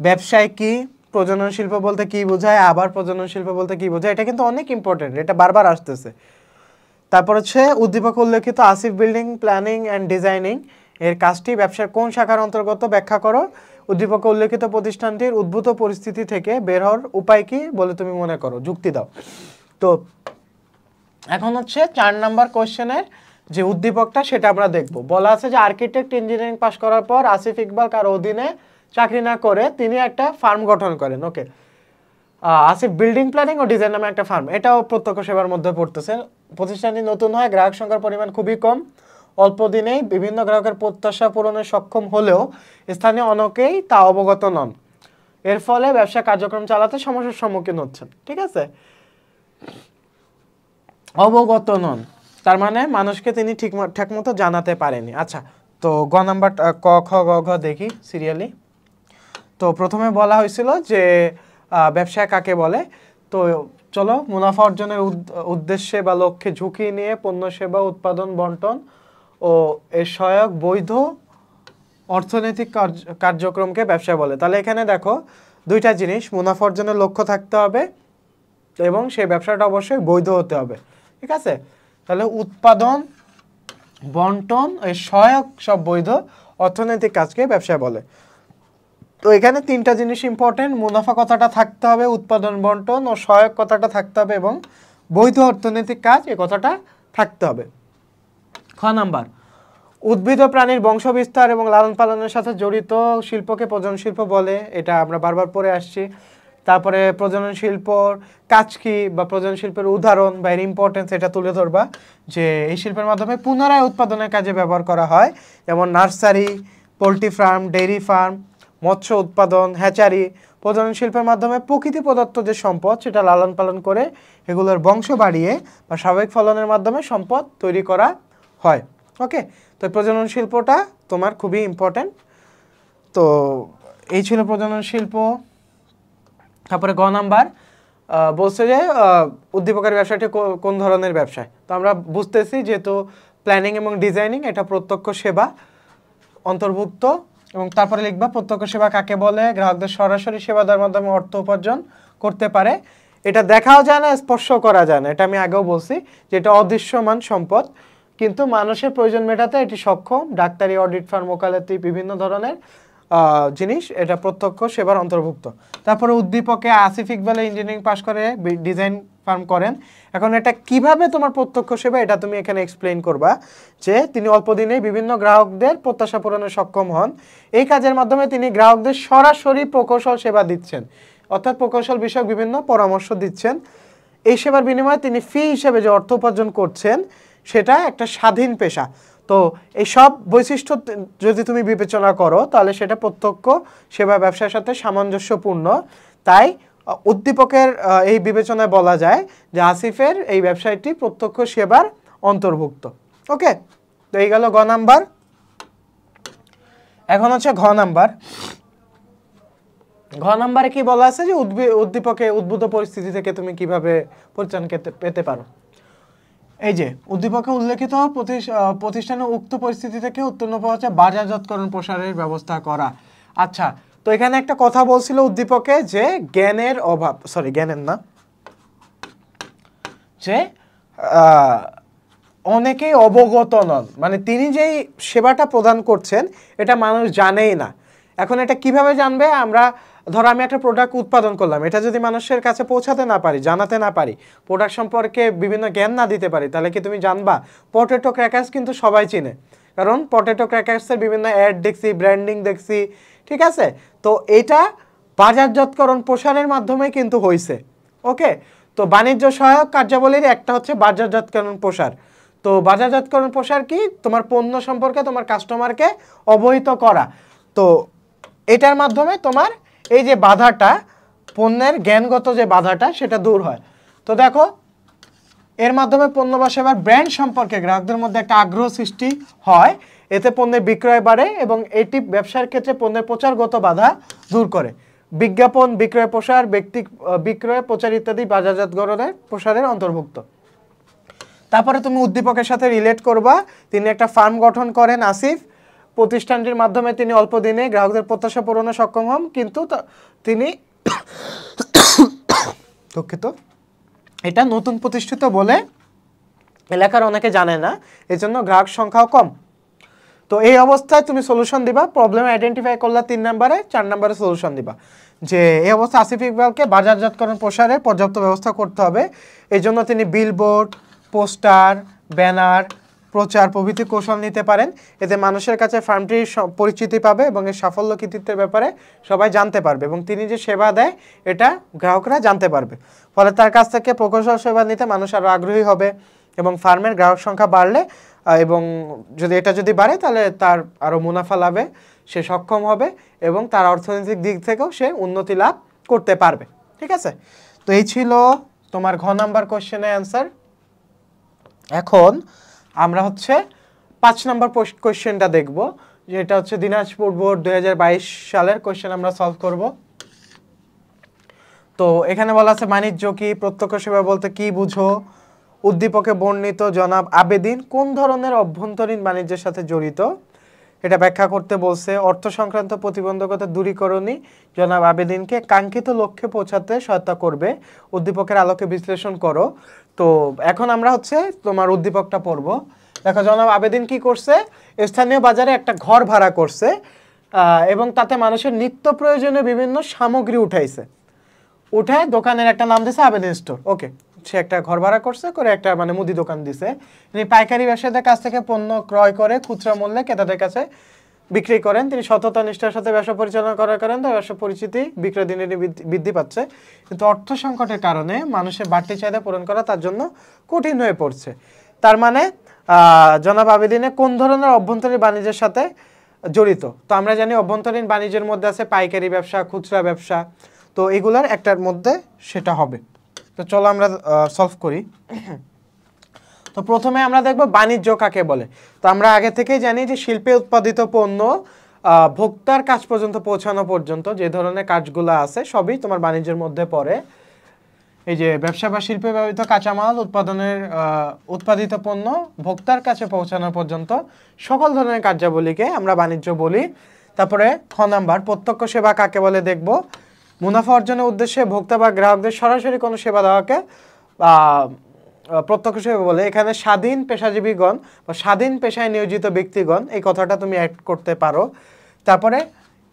ব্যবসায় কি, প্রজনন শিল্প বলতে কি বোঝায়, আবার প্রজনন শিল্প বলতে কি বোঝায়, এটা কিন্তু অনেক ইম্পর্টেন্ট, এটা বারবার আসতেছে। তারপর হচ্ছে উদ্দীপক উল্লেখিত Asif building planning and designing এর কাজটি ব্যবসার কোন শাখার অন্তর্গত ব্যাখ্যা করো। উদ্দীপকে উল্লেখিত প্রতিষ্ঠানটির উদ্ভূত পরিস্থিতি থেকে বের হওয়ার উপায় কি বলে তুমি মনে করো, যুক্তি দাও। তো এখন হচ্ছে 4 নাম্বার কোশ্চেনের যে উদ্দীপকটা সেটা আমরা দেখব। বলা আছে যে আর্কিটেক্ট ইঞ্জিনিয়ারিং পাস করার পর আসিফ ইকবাল কারো অধীনে চাকরি না করে তিনি একটা ফার্ম গঠন করেন। ওকে, আসিফ বিল্ডিং প্ল্যানিং ও ডিজাইন নামে একটা ফার্ম, এটাও প্রত্যক্ষ সেবার মধ্যে পড়তেছে। প্রতিষ্ঠানটি নতুন হয়, গ্রাহক সংখ্যার পরিমাণ খুবই কম, অল্প দিনেই বিভিন্ন গ্রাহকের প্রত্যাশা পূরণে সক্ষম হলেও স্থানীয় অনেকেই তা অবগত নন, এর ফলে ব্যবসা কার্যক্রম চালাতে সমস্যার সম্মুখীন হচ্ছেন। ঠিক আছে, অবগত নন তার মানে মানুষকে তিনি ঠিক মতো জানাতে পারেনি। আচ্ছা, তো গ নাম্বার ক খ গ ঘ দেখি সিরিয়ালি। তো প্রথমে বলা হয়েছিল যে ব্যবসা কাকে বলে। তো চলো, মুনাফা অর্জনের উদ্দেশ্যে বা লক্ষ্যে ঝুঁকি নিয়ে পণ্য সেবা উৎপাদন বন্টন ও এর সহায়ক বৈধ অর্থনৈতিক কার্যক্রমকে ব্যবসা বলে। তাহলে এখানে দেখো দুইটা জিনিস, মুনাফা অর্জনের লক্ষ্য থাকতে হবে এবং সেই ব্যবসাটা অবশ্যই বৈধ হতে হবে। ঠিক আছে? তাহলে উৎপাদন, বন্টন, এই সহায়ক সব বৈধ অর্থনৈতিক কাজকে ব্যবসা বলে। তো এখানে তিনটা জিনিস ইম্পর্টেন্ট, মুনাফা কথাটা থাকতে হবে, উৎপাদন বন্টন ও সহায়ক কথাটা থাকতে হবে এবং বৈধ অর্থনৈতিক কাজ এই কথাটা থাকতে হবে। খ নাম্বার, উদ্ভিদ ও প্রাণীর বংশ বিস্তার এবং লালন পালনের সাথে জড়িত শিল্পকে প্রজনন শিল্প বলে, এটা আমরা বারবার পড়ে আসছি। তারপরে প্রজনন শিল্পর কাজ কি বা প্রজনন শিল্পের উদাহরণ বা এর ইম্পর্টেন্স এটা তুলে ধরবা, যে এই শিল্পের মাধ্যমে পুনরায় উৎপাদনের কাজে ব্যবহার করা হয়, যেমন nursery, poultry farm, dairy farm, মৎস্য উৎপাদন, হ্যাচারি। প্রজনন শিল্পের মাধ্যমে প্রকৃতি প্রদত্ত যে সম্পদ সেটা লালন পালন করে এগুলোর বংশ বাড়িয়ে বা স্বাভাবিক ফলনের মাধ্যমে সম্পদ তৈরি করা হয়। ওকে, তো প্রজনন শিল্পটা তোমার খুবই ইম্পর্ট্যান্ট। তো এই ছিল প্রজনন শিল্প। তারপরে গ নাম্বার বলছে যে উদ্দীপকের ব্যবসাটি কোন ধরনের ব্যবসায়। তো আমরা বুঝতেছি যেহেতু প্ল্যানিং এবং ডিজাইনিং এটা প্রত্যক্ষ সেবা অন্তর্ভুক্ত, এবং তারপরে লিখবা প্রত্যক্ষ সেবা কাকে বলে, গ্রাহকদের সরাসরি সেবা দেওয়ার মাধ্যমে অর্থ উপার্জন করতে পারে। এটা দেখাও যায় না, স্পর্শ করা যায় না, এটা আমি আগেও বলছি যে এটা অদৃশ্যমান সম্পদ, কিন্তু মানুষের প্রয়োজন মেটাতে এটি সক্ষম। ডাক্তারি, অডিট ফার্ম, ওকালতি, বিভিন্ন ধরনের জিনিস এটা প্রত্যক্ষ সেবার অন্তর্ভুক্ত। তারপরে উদ্দীপকে আসিফ ইকবাল ইঞ্জিনিয়ারিং পাশ করে ডিজাইন ফার্ম করেন। এখন এটা কিভাবে তোমার প্রত্যক্ষ সেবা এটা তুমি এখানে এক্সপ্লেইন করবা, যে তিনি অল্প দিনেই বিভিন্ন গ্রাহকদের প্রত্যাশা পূরণে সক্ষম হন। এই কাজের মাধ্যমে তিনি গ্রাহকদের সরাসরি প্রকৌশল সেবা দিচ্ছেন, অর্থাৎ প্রকৌশল বিষয়ক বিভিন্ন পরামর্শ দিচ্ছেন। এই সেবার বিনিময়ে তিনি ফি হিসেবে যে অর্থ উপার্জন করছেন সেটা একটা স্বাধীন পেশা। তো এই সব বৈশিষ্ট্য যদি তুমি বিবেচনা করো তাহলে সেটা প্রত্যক্ষ সেবা ব্যবসার সাথে সামঞ্জস্যপূর্ণ। তাই উদ্দীপকের এই বিবেচনায় বলা যায় যে আসিফের এই ব্যবসায়টি প্রত্যক্ষ সেবার অন্তর্ভুক্ত। ওকে, তো এই গেল গ নাম্বার। এখন হচ্ছে ঘ নাম্বার। ঘ নাম্বারে কি বলা আছে যে উদ্দীপকে উদ্ভূত পরিস্থিতি থেকে তুমি কিভাবে পরিত্রাণ পেতে পারো। এই যে উদ্দীপকে উল্লেখিত প্রতিষ্ঠানের উক্ত পরিস্থিতি থেকে উত্তীর্ণ পাওয়া হচ্ছে বাজারজাতকরণ প্রসারের ব্যবস্থা করা। আচ্ছা, তো এখানে একটা কথা বলছিল উদ্দীপকে যে জ্ঞানের অভাব, সরি জ্ঞানের না, যে অনেকেই অবগত নন, মানে তিনি যেই সেবাটা প্রদান করছেন এটা মানুষ জানেই না। এখন এটা কিভাবে জানবে? আমরা ধরো আমি একটা প্রোডাক্ট উৎপাদন করলাম, এটা যদি মানুষের কাছে পৌঁছাতে না পারি, জানাতে না পারি, প্রোডাক্ট সম্পর্কে বিভিন্ন জ্ঞান না দিতে পারি, তাহলে কি তুমি জানবা? পটেটো ক্র্যাকার্স কিন্তু সবাই চিনে, কারণ পটেটো ক্র্যাকার্সের বিভিন্ন অ্যাড দেখছি, ব্র্যান্ডিং দেখছি, ঠিক আছে? তো এটা বাজারজাতকরণ প্রসারের মাধ্যমে কিন্তু হয়েছে। ওকে, তো বাণিজ্য সহায়ক কার্যাবলীর একটা হচ্ছে বাজারজাতকরণ প্রসার। তো বাজারজাতকরণ প্রসার কি? তোমার পণ্য সম্পর্কে তোমার কাস্টমারকে অবহিত করা। তো এটার মাধ্যমে তোমার এই যে বাধাটা, পণ্যের জ্ঞানগত যে বাধাটা সেটা দূর হয়। তো দেখো এর মাধ্যমে পণ্য বা সেবার ব্র্যান্ড সম্পর্কে গ্রাহকদের মধ্যে একটা আগ্রহ সৃষ্টি হয়, এতে পণ্যের বিক্রয় বাড়ে এবং এটি ব্যবসার ক্ষেত্রে পণ্যের প্রচারগত বাধা দূর করে। বিজ্ঞাপন, বিক্রয় প্রসার, ব্যক্তি বিক্রয় প্রচার ইত্যাদি বাজারজাতকরণের প্রসারের অন্তর্ভুক্ত। তারপরে তুমি উদ্দীপকের সাথে রিলেট করবা, তিনি একটা ফার্ম গঠন করেন আসিফ, প্রতিষ্ঠানটির মাধ্যমে তিনি অল্প দিনে গ্রাহকদের প্রত্যাশা পূরণে সক্ষম হন, কিন্তু তিনি দুঃখিত, এটা নতুন প্রতিষ্ঠিত বলে এলাকার অনেকে জানে না, এজন্য গ্রাহক সংখ্যাও কম। তো এই অবস্থায় তুমি সলিউশন দিবা, প্রবলেম আইডেন্টিফাই করলা 3 নম্বরে, 4 নম্বরে সলিউশন দিবা যে এই অবস্থা আসিফ ইকবালকে বাজারজাতকরণ প্রসারে পর্যাপ্ত ব্যবস্থা করতে হবে। এই জন্য তিনি বিলবোর্ড, পোস্টার, ব্যানার, প্রচার প্রভৃতি কৌশল নিতে পারেন। এতে মানুষের কাছে ফার্মটির পরিচিতি পাবে এবং এর সাফল্য কৃতিত্বের ব্যাপারে সবাই জানতে পারবে এবং তিনি যে সেবা দেয় এটা গ্রাহকরা জানতে পারবে। ফলে তার কাছ থেকে প্রকৌশল সেবা নিতে মানুষ আরও আগ্রহী হবে এবং ফার্মের গ্রাহক সংখ্যা বাড়লে এবং যদি বাড়ে তাহলে তার আরও মুনাফা লাভে সে সক্ষম হবে এবং তার অর্থনৈতিক দিক থেকেও সে উন্নতি লাভ করতে পারবে। ঠিক আছে, তো এই ছিল তোমার ঘ নাম্বার কোশ্চেনের অ্যান্সার। এখন আমরা হচ্ছে 5 নাম্বার কোশ্চেনটা দেখব, যেটা হচ্ছে দিনাজপুর বোর্ড 2022 সালের কোশ্চেন আমরা সলভ করব। তো এখানে বলা আছে বাণিজ্য কি, প্রত্যক্ষ সেবা বলতে কি বুঝো, উদ্দীপকে বর্ণিত জনাব আবেদিন কোন ধরনের অভ্যন্তরীণ বাণিজ্যের সাথে জড়িত এটা ব্যাখ্যা করতে বলছে, অর্থ সংক্রান্ত প্রতিবন্ধকতা দূরীকরণই জনাব আবেদিনকে কাঙ্ক্ষিত লক্ষ্যে পৌঁছাতে সহায়তা করবে, উদ্দীপকের আলোকে বিশ্লেষণ করো। তো এখন আমরা হচ্ছে তোমার উদ্দীপকটা পড়বো। দেখো জনাব আবেদিন কি করছে, স্থানীয় বাজারে একটা ঘর ভাড়া করছে এবং তাতে মানুষের নিত্য প্রয়োজনীয় বিভিন্ন সামগ্রী উঠাইছে, উঠায় দোকানের একটা নাম দিছে আবেদিন স্টোর। ওকে, সে একটা ঘর ভাড়া করছে, করে একটা মানে মুদি দোকান দিছে। তিনি পাইকারি ব্যবসায়ীদের কাছ থেকে পণ্য ক্রয় করে খুচরা মূল্যে ক্রেতাদের কাছে বিক্রি করেন। তিনি সততা নিষ্ঠার সাথে ব্যবসা পরিচালনা করেন, তার ব্যবসা পরিচিতি বিক্রয় দিনে দিনে বৃদ্ধি পাচ্ছে, কিন্তু অর্থ সংকটের কারণে মানুষের বাড়তি চাহিদা পূরণ করা তার জন্য কঠিন হয়ে পড়ছে। তার মানে জনাব আবেদিনে কোন ধরনের অভ্যন্তরীণ বাণিজ্যের সাথে জড়িত? তো আমরা জানি অভ্যন্তরীণ বাণিজ্যের মধ্যে আছে পাইকারি ব্যবসা, খুচরা ব্যবসা, তো এগুলার একটার মধ্যে সেটা হবে। তো চলো আমরা সলভ করি। তো প্রথমে আমরা দেখব বাণিজ্য কাকে বলে। তো আমরা আগে থেকেই জানি যে শিল্পে উৎপাদিত পণ্য ভোক্তার কাছ পর্যন্ত পৌঁছানো পর্যন্ত যে ধরনের কাজগুলো আছে সবই তোমার বাণিজ্যের মধ্যে পড়ে। এই যে ব্যবসা বা শিল্পে ব্যবহৃত কাঁচামাল উৎপাদিত পণ্য ভোক্তার কাছে পৌঁছানো পর্যন্ত সকল ধরনের কার্যাবলীকে আমরা বাণিজ্য বলি। তারপরে খ নাম্বার প্রত্যক্ষ সেবা কাকে বলে দেখব। মুনাফা অর্জনের উদ্দেশ্যে ভোক্তা বা গ্রাহকদের সরাসরি কোনো সেবা দেওয়াকে প্রত্যক্ষ সেবা বলে। এখানে স্বাধীন পেশাজীবীগণ বা স্বাধীন পেশায় নিয়োজিত ব্যক্তিগণ এই কথাটা তুমি অ্যাড করতে পারো। তারপরে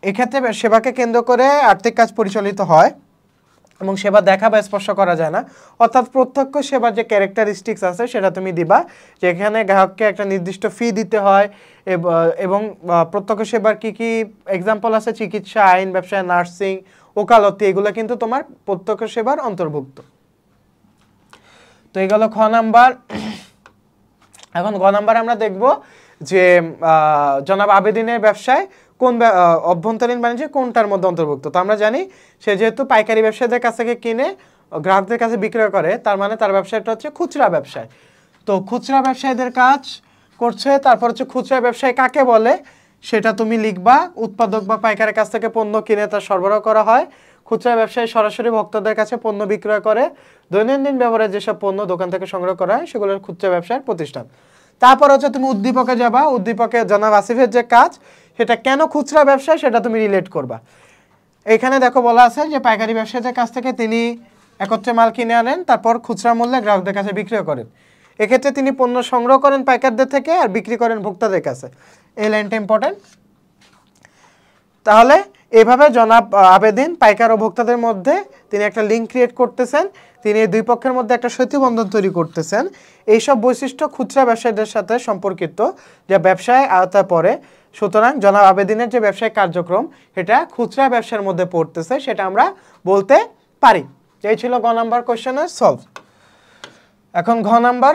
এক্ষেত্রে সেবাকে কেন্দ্র করে আর্থিক কাজ পরিচালিত হয় এবং সেবা দেখা বা স্পর্শ করা যায় না, অর্থাৎ প্রত্যক্ষ সেবার যে ক্যারেক্টারিস্টিক্স আছে সেটা তুমি দিবা, যে এখানে গ্রাহককে একটা নির্দিষ্ট ফি দিতে হয় এবং প্রত্যক্ষ সেবার কি কি এক্সাম্পল আছে, চিকিৎসা, আইন, ব্যবসা, নার্সিং, ওকালতি, এগুলো কিন্তু তোমার প্রত্যক্ষ সেবার অন্তর্ভুক্ত। তো এই গেল খ নাম্বার। এখন গ নাম্বার আমরা দেখব যে জনাব আবেদিনের ব্যবসায় কোন অভ্যন্তরীণ বাণিজ্য কোনটার মধ্যে অন্তর্ভুক্ত। তো আমরা জানি সে যেহেতু পাইকারি ব্যবসায়ীদের কাছ থেকে কিনে গ্রাহকদের কাছে বিক্রয় করে, তার মানে তার ব্যবসাটা হচ্ছে খুচরা ব্যবসায়। তো খুচরা ব্যবসায়ীদের কাজ করছে। তারপর হচ্ছে খুচরা ব্যবসায়ী কাকে বলে সেটা তুমি লিখবা। উৎপাদক বা পাইকারের কাছ থেকে পণ্য কিনে তার সরবরাহ করা হয়। খুচরা ব্যবসায়ী সরাসরি ভোক্তাদের কাছে পণ্য বিক্রয় করে। দৈনন্দিন ব্যবহারে যেসব পণ্য দোকান থেকে সংগ্রহ করা হয় সেগুলোর খুচরা ব্যবসার প্রতিষ্ঠান। তারপর হচ্ছে তুমি উদ্দীপকে যাবা। উদ্দীপকে জনাব আসিফের যে কাজ সেটা কেন খুচরা ব্যবসায় সেটা তুমি রিলেট করবা। এখানে দেখো বলা আছে যে পাইকারি ব্যবসায়ীদের কাছ থেকে তিনি একত্রে মাল কিনে আনেন, তারপর খুচরা মূল্যে গ্রাহকদের কাছে বিক্রয় করেন। এক্ষেত্রে তিনি পণ্য সংগ্রহ করেন পাইকারদের থেকে আর বিক্রি করেন ভোক্তাদের কাছে। এই লাইনটা ইম্পর্টেন্ট। তাহলে এভাবে জনাব আবেদিন পাইকার ও ভোক্তাদের মধ্যে তিনি একটা লিঙ্ক ক্রিয়েট করতেছেন, তিনি দুই পক্ষের মধ্যে একটা সেতুবন্ধন তৈরি করতেছেন। এইসব বৈশিষ্ট্য খুচরা ব্যবসায়ীদের সাথে সম্পর্কিত যা ব্যবসায় আওতায় পড়ে। সুতরাং জনাব আবেদিনের যে ব্যবসায়িক কার্যক্রম এটা খুচরা ব্যবসার মধ্যে পড়তেছে, সেটা আমরা বলতে পারি। এই ছিল গ নাম্বার কোশ্চেনের সলভ। এখন ঘ নাম্বার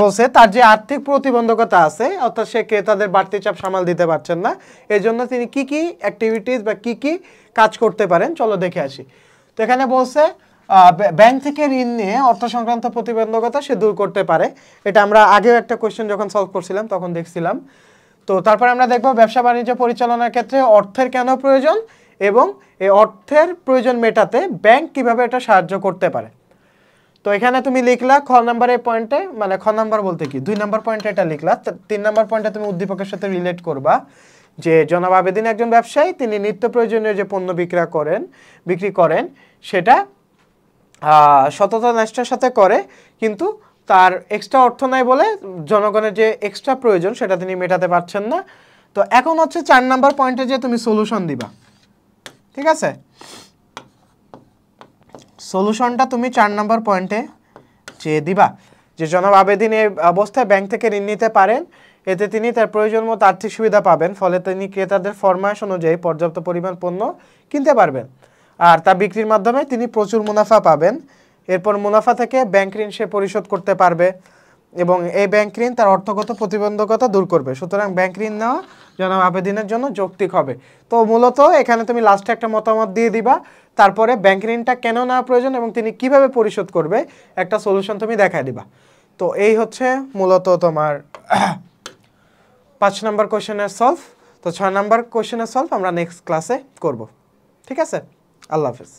বলছে তার যে আর্থিক প্রতিবন্ধকতা আছে, অর্থাৎ সে ক্রেতাদের বাড়তি চাপ সামাল দিতে পারছেন না, এই জন্য তিনি কি কি অ্যাক্টিভিটিস বা কি কি কাজ করতে পারেন চলো দেখে আসি। তো এখানে বলছে ব্যাংক থেকে ঋণ নিয়ে অর্থ সংক্রান্ত প্রতিবন্ধকতা সে দূর করতে পারে। এটা আমরা আগেও একটা কোশ্চেন যখন সলভ করছিলাম তখন দেখছিলাম। তো তারপরে আমরা দেখব ব্যবসা বাণিজ্য পরিচালনার ক্ষেত্রে অর্থের কেন প্রয়োজন এবং এই অর্থের প্রয়োজন মেটাতে ব্যাংক কিভাবে এটা সাহায্য করতে পারে। তো এখানে তুমি লিখলা খ নাম্বারের পয়েন্টে, মানে খ নাম্বার বলতে কি 2 নাম্বার পয়েন্টে এটা লিখলা। 3 নাম্বার পয়েন্টে তুমি উদ্দীপকের সাথে রিলেট করবা যে জনাব আবেদিন একজন ব্যবসায়ী, তিনি নিত্য প্রয়োজনীয় যে পণ্য বিক্রি করেন সেটা সততা নিষ্ঠার সাথে করে, কিন্তু তার এক্সট্রা অর্থ নাই বলে জনগণের যে এক্সট্রা প্রয়োজন সেটা তিনি মেটাতে পারছেন না। তো এখন হচ্ছে 4 নাম্বার পয়েন্টে যে তুমি সলিউশন দিবা, ঠিক আছে? সলিউশনটা তুমি 4 নাম্বার পয়েন্টে যে দিবা যে জনাব আবেদিন এই অবস্থায় ব্যাংক থেকে ঋণ নিতে পারেন, এতে তিনি তার প্রয়োজন মতো আর্থিক সুবিধা পাবেন, ফলে তিনি ক্রেতাদের ফরমায়েশ অনুযায়ী পর্যাপ্ত পরিমাণ পণ্য কিনতে পারবেন আর তা বিক্রির মাধ্যমে তিনি প্রচুর মুনাফা পাবেন। এরপর মুনাফা থেকে ব্যাংক ঋণ সে পরিশোধ করতে পারবে এবং এই ব্যাংক ঋণ তার অর্থগত প্রতিবন্ধকতা দূর করবে। সুতরাং ব্যাংক ঋণ নেওয়া জনাব আবেদিনের জন্য যৌক্তিক হবে। তো মূলত এখানে তুমি লাস্টে একটা মতামত দিয়ে দিবা, তারপরে ব্যাংক ঋণটা কেন নেওয়া প্রয়োজন এবং তিনি কিভাবে পরিশোধ করবে একটা সলিউশন তুমি দেখায় দিবা। তো এই হচ্ছে মূলত তোমার 5 নাম্বার কোশ্চেনের সলভ। তো 6 নাম্বার কোশ্চেনের সলভ আমরা নেক্সট ক্লাসে করব। ঠিক আছে? আল্লাহ হাফেজ।